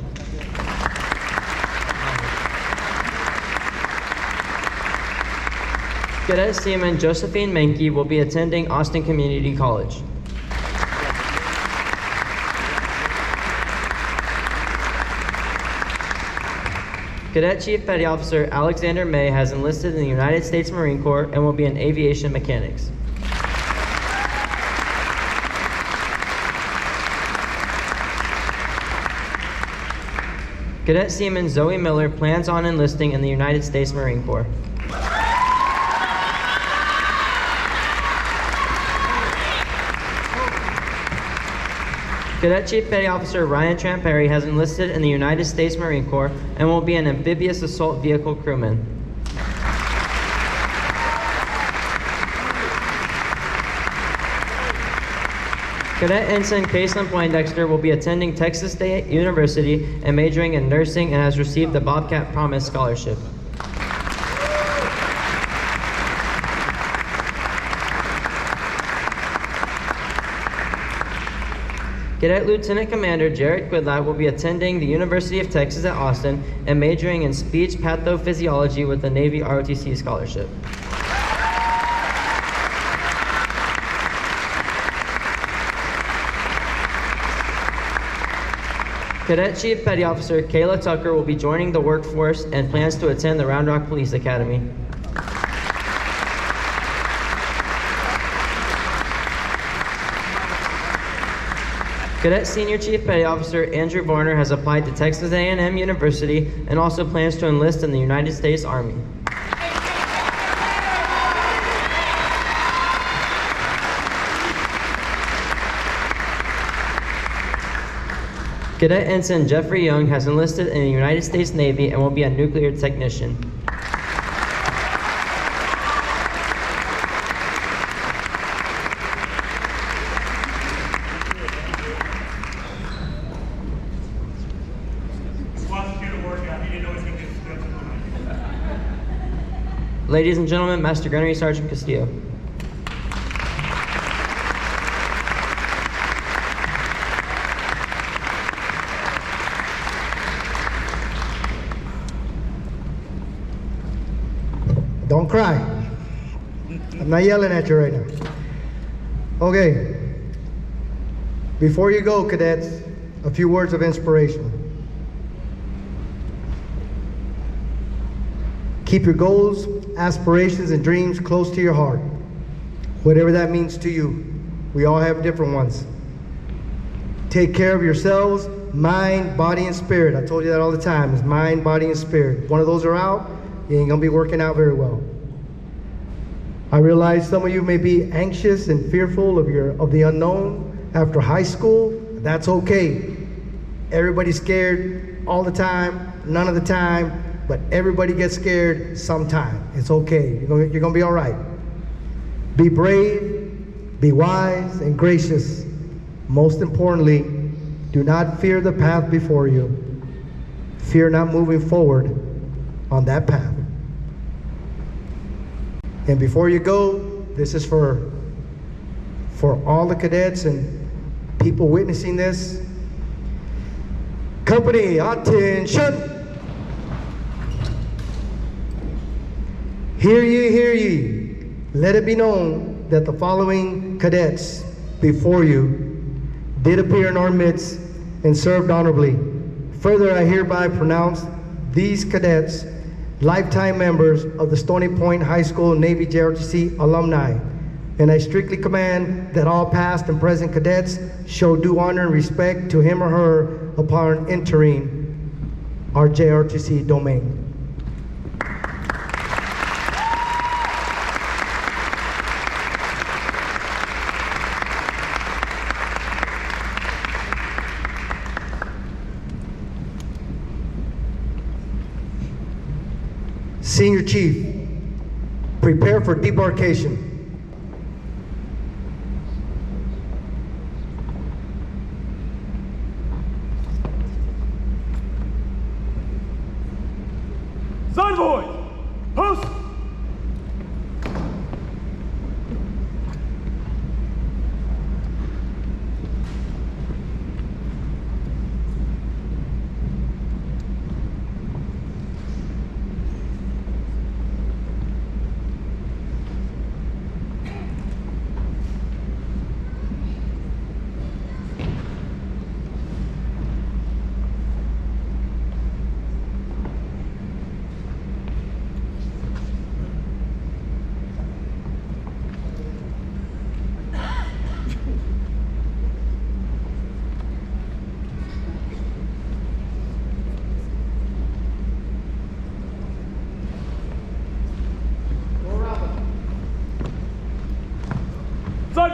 Cadet Seaman Josephine Mankey will be attending Austin Community College. Cadet Chief Petty Officer Alexander May has enlisted in the United States Marine Corps and will be in aviation mechanics. Cadet Seaman Zoe Miller plans on enlisting in the United States Marine Corps. Cadet Chief Petty Officer Ryan Tramperi has enlisted in the United States Marine Corps and will be an amphibious assault vehicle crewman. Cadet Ensign Caitlin Poindexter will be attending Texas State University and majoring in nursing and has received the Bobcat Promise Scholarship. Cadet Lieutenant Commander Jared Quidlat will be attending the University of Texas at Austin and majoring in speech pathophysiology with the Navy ROTC Scholarship. Cadet Chief Petty Officer Kayla Tucker will be joining the workforce and plans to attend the Round Rock Police Academy. Cadet Senior Chief Petty Officer Andrew Varner has applied to Texas A&M University and also plans to enlist in the United States Army. Cadet Ensign Jeffrey Young has enlisted in the United States Navy and will be a nuclear technician. Ladies and gentlemen, Master Gunnery Sergeant Castillo. Don't cry. I'm not yelling at you right now. Okay. Before you go, cadets, a few words of inspiration. Keep your goals, aspirations, and dreams close to your heart. Whatever that means to you. We all have different ones. Take care of yourselves, mind, body, and spirit. I told you that all the time. It's mind, body, and spirit. If one of those are out, you ain't gonna be working out very well. I realize some of you may be anxious and fearful of the unknown after high school. That's okay. Everybody's scared all the time, none of the time. But everybody gets scared sometime. It's okay. You're gonna be all right. Be brave, be wise, and gracious. Most importantly, do not fear the path before you. Fear not moving forward on that path. And before you go, this is for all the cadets and people witnessing this. Company, attention! Hear ye, hear ye. Let it be known that the following cadets before you did appear in our midst and served honorably. Further, I hereby pronounce these cadets lifetime members of the Stony Point High School Navy JROTC alumni. And I strictly command that all past and present cadets show due honor and respect to him or her upon entering our JROTC domain. Senior Chief, prepare for debarkation. Convoy, post!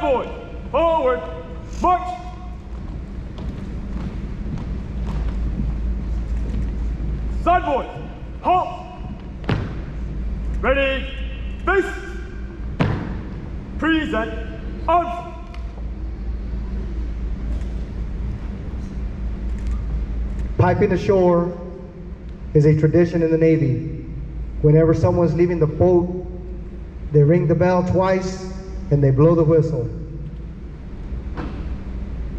boys, forward, march. Side boys, halt. Ready, face. Present, arms. Piping ashore is a tradition in the Navy. Whenever someone's leaving the boat, they ring the bell twice and they blow the whistle.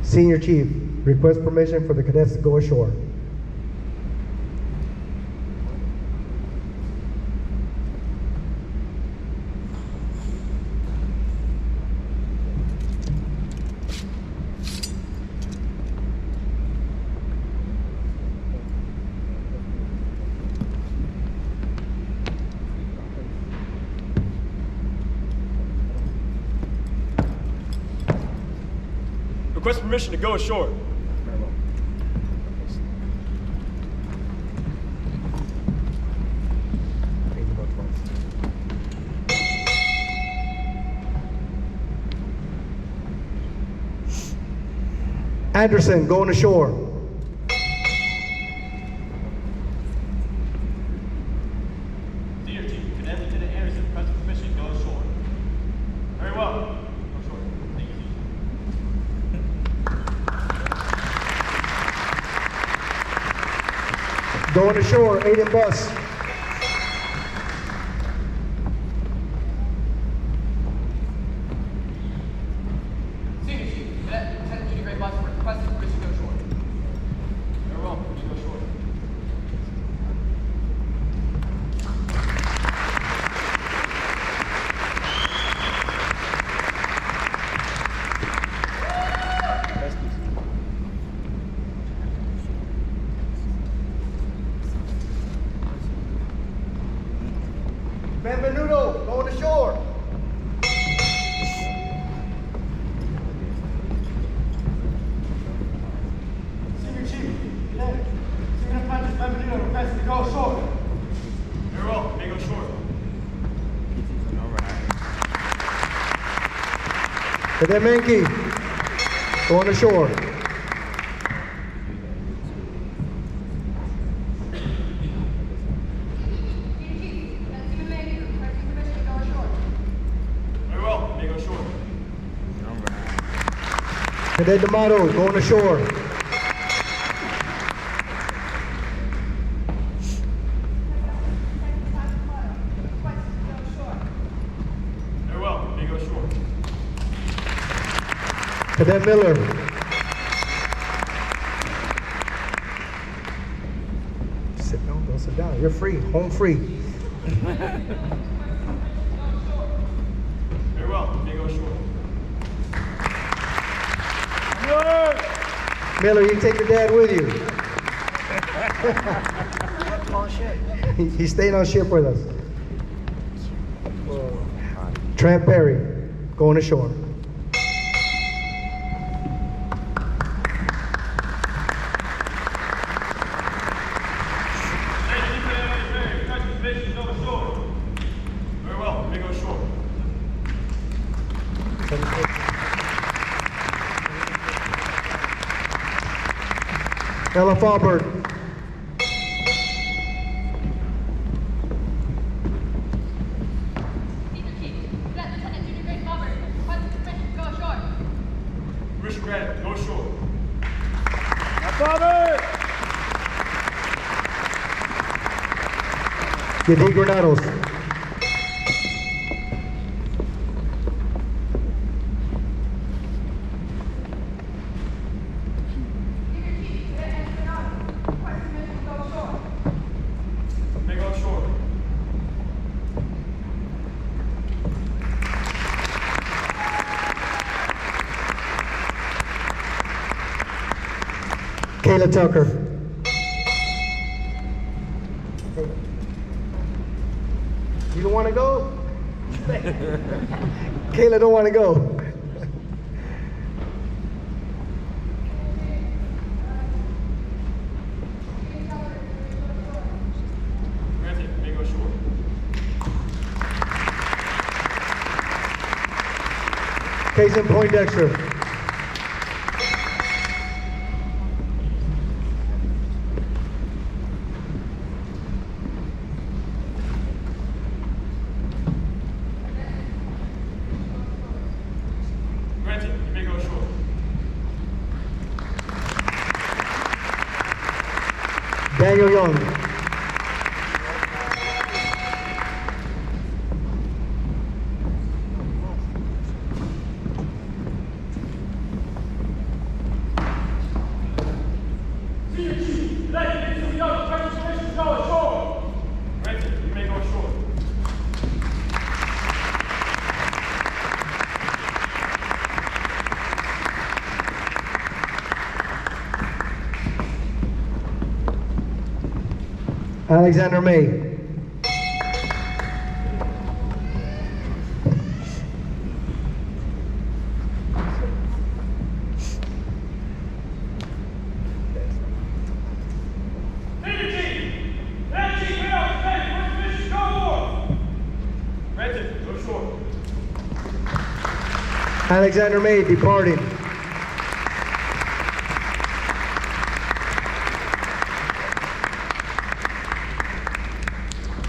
Senior Chief, request permission for the cadets to go ashore. Request permission to go ashore. Anderson, going ashore. Senior Chief, Cadet Lieutenant Anderson, request permission to go ashore. Very well. Go ashore. Thank you. Going ashore, Aiden Bus. Senior Chief, Cadet Lieutenant Junior Grade Bus, request permission to go ashore. Very well, permission to go ashore. Benvenuto, going ashore. Senior Chief, Cadet, Senior Apprentice Benvenuto requesting to go ashore. Very well, may go ashore. Cadet Menke, going ashore. Very well, may go ashore. Cadet D'Amato, going ashore. Very well, may go ashore. Cadet Miller. Sit down, don't sit down. You're free, home free. Very well, may go ashore. Miller, you take your dad with you. He's staying on ship with us. Trent Perry, going ashore. Request permission to go ashore. Very well, may go ashore. Ella Faubert. Senior Chief, Cadet Lieutenant Junior Grade Robert, request permission to go ashore. Permission granted, go ashore. Yadi Granados. May go ashore. Kayla Tucker. You don't want to go? Kayla don't want to go. Granted, may go ashore. Case in point, Dexter. Granted, you may go short. Daniel Young. Senior Chief, today you need to be out of registration go short. Granted, you may go short. Alexander May. Senior Chief, that Chief may out today. Which mission go more? Granted, go short. Alexander May departing.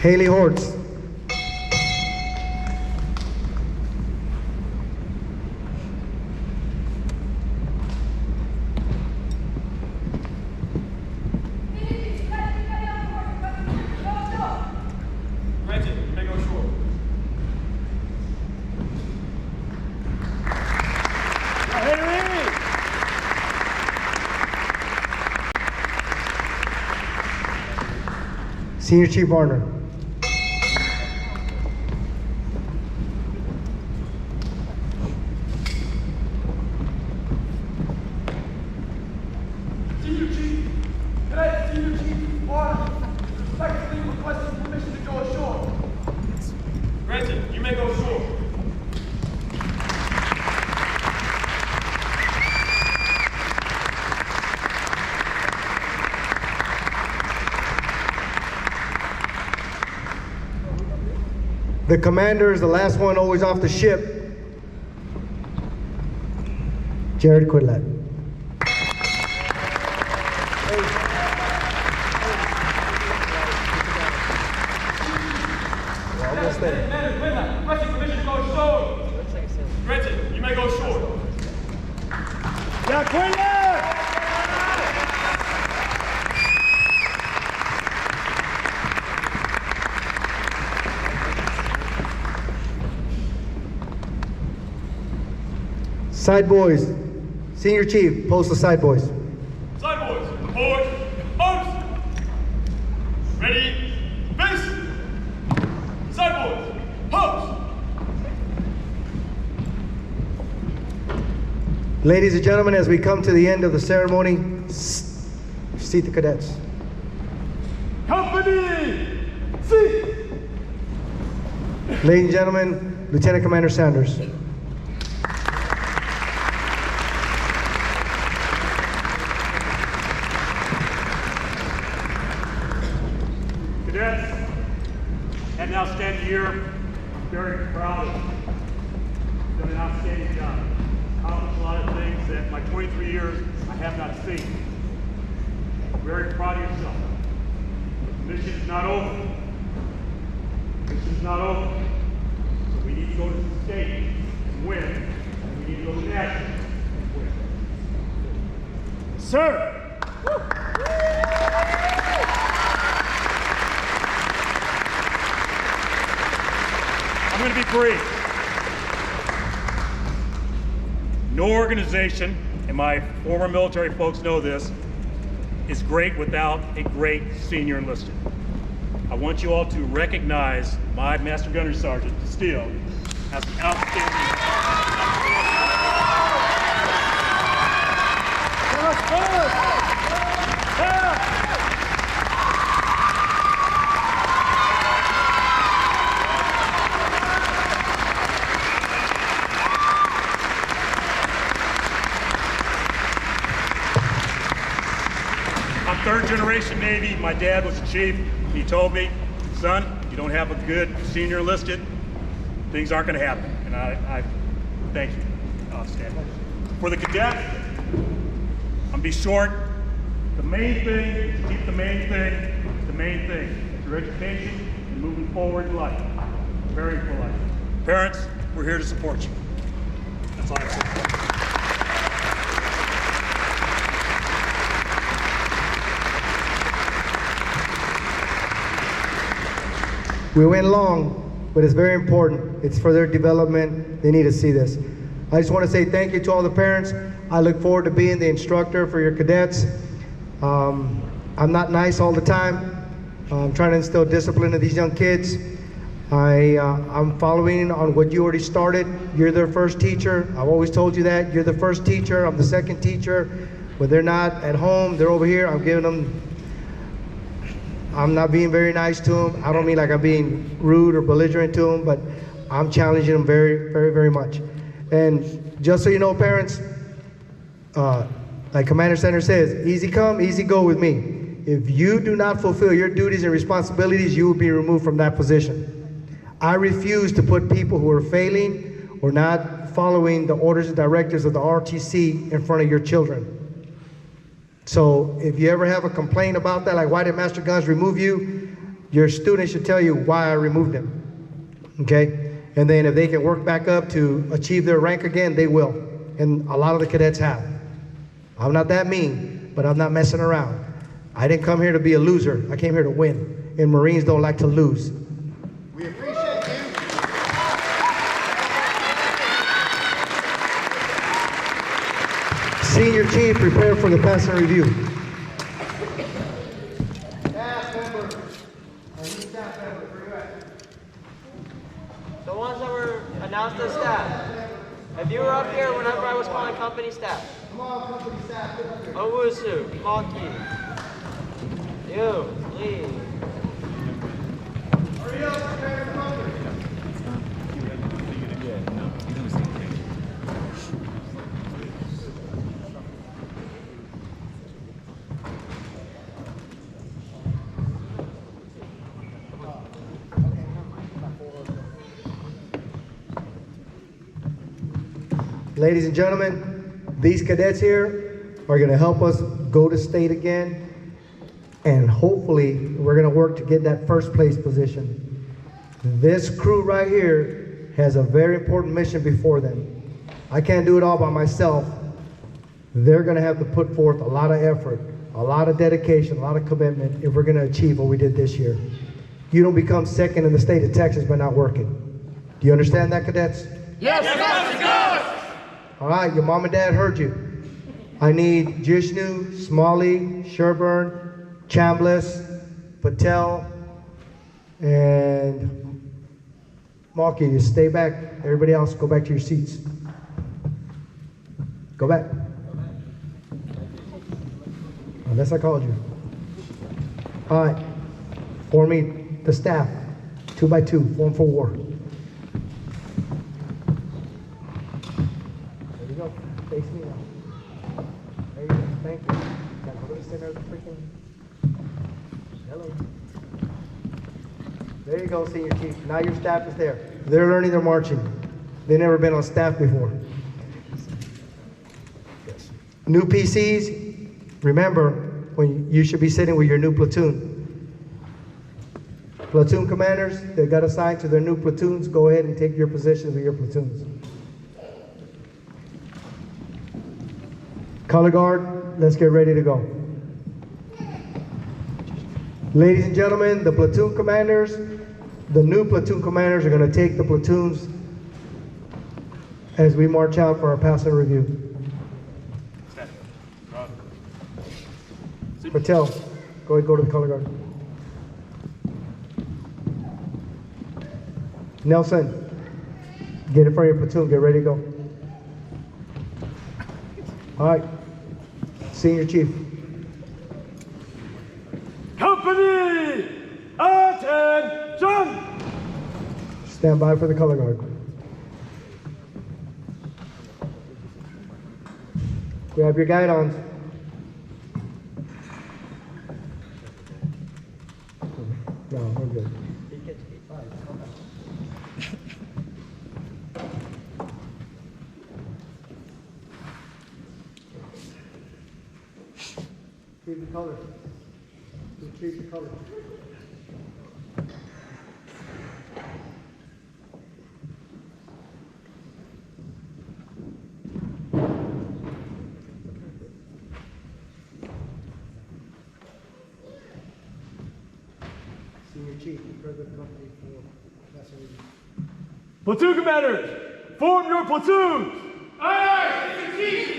Haley Hortz. Granted, you may go short. Senior Chief Varner. Senior Chief, today Senior Chief Warner respectfully requesting permission to go ashore. Granted, you may go ashore. The commander is the last one always off the ship. Jared Quidlat. Requesting permission to go ashore. Granted, you may go ashore. Side boys. Senior Chief, post the side boys. Side boys, report, arms. Ready, face. Side boys, pose. Ladies and gentlemen, as we come to the end of the ceremony, seat the cadets. Company, seat. Ladies and gentlemen, Lieutenant Commander Sanders. Cadets, and now stand here. I'm very proud of you. You've done an outstanding job. Accomplished a lot of things that my 23 years I have not seen. I'm very proud of yourself. The mission's not over. The mission's not over. So we need to go to the state and win. And we need to go to national and win. Sir! I'm going to be brief. No organization, and my former military folks know this, is great without a great senior enlisted. I want you all to recognize my Master Gunnery Sergeant, Steele, as an outstanding. I'm third generation Navy. My dad was a chief. He told me, son, you don't have a good senior enlisted, things aren't going to happen. And I thank you. stand. For the cadets, I'm be short. The main thing is to keep the main thing the main thing. It's your education and moving forward in life. Very polite. Parents, we're here to support you. That's all I say. We went long, but it's very important. It's for their development. They need to see this. I just want to say thank you to all the parents. I look forward to being the instructor for your cadets. I'm not nice all the time. I'm trying to instill discipline in these young kids. I'm following on what you already started. You're their first teacher. I've always told you that. You're the first teacher. I'm the second teacher. When they're not at home, they're over here. I'm not being very nice to them. I don't mean like I'm being rude or belligerent to them, but I'm challenging them very, very, very much. And just so you know, parents, like Commander Center says, easy come, easy go with me. If you do not fulfill your duties and responsibilities, you will be removed from that position. I refuse to put people who are failing or not following the orders and directives of the ROTC in front of your children. So if you ever have a complaint about that, like why did Master Guns remove you, your students should tell you why I removed him, okay? And then if they can work back up to achieve their rank again, they will. And a lot of the cadets have. I'm not that mean, but I'm not messing around. I didn't come here to be a loser. I came here to win. And Marines don't like to lose. We appreciate you. Senior Chief, prepare for the pass and review. Staff member. Our new staff member, where you at? The ones that were announced as staff. If you were up here whenever I was calling company staff. Come on, company staff. Owusu, Maki. You, Lee. Hurry up, prepare for company. Ladies and gentlemen, these cadets here are going to help us go to state again, and hopefully we're going to work to get that first place position. This crew right here has a very important mission before them. I can't do it all by myself. They're going to have to put forth a lot of effort, a lot of dedication, a lot of commitment if we're going to achieve what we did this year. You don't become second in the state of Texas by not working. Do you understand that, cadets? Yes, Master Guns! All right, your mom and dad heard you. I need Jishnu, Smalley, Sherburne, Chambliss, Patel, and Malky. You stay back. Everybody else, go back to your seats. Go back. Unless I called you. All right, form me the staff, 2 by 2, form for war. Face me now. There you go. Thank you. Now go to the center of the freaking. Hello. There you go, Senior Chief. Now your staff is there. They're learning their marching. They've never been on staff before. Yes. New PCs, remember when you should be sitting with your new platoon. Platoon commanders that got assigned to their new platoons, go ahead and take your positions with your platoons. Color guard, let's get ready to go. Ladies and gentlemen, the platoon commanders, the new platoon commanders are going to take the platoons as we march out for our pass and review. Patel, go ahead, go to the color guard. Nelson, get in front of your platoon, get ready to go. All right. Senior Chief. Company, attention! Stand by for the color guard. Grab your guidons. No, we're good. the color. Retrieve the color. Senior Chief, prepare the company for Master Regent. Platoon commanders, form your platoons! Aye, aye, Chief!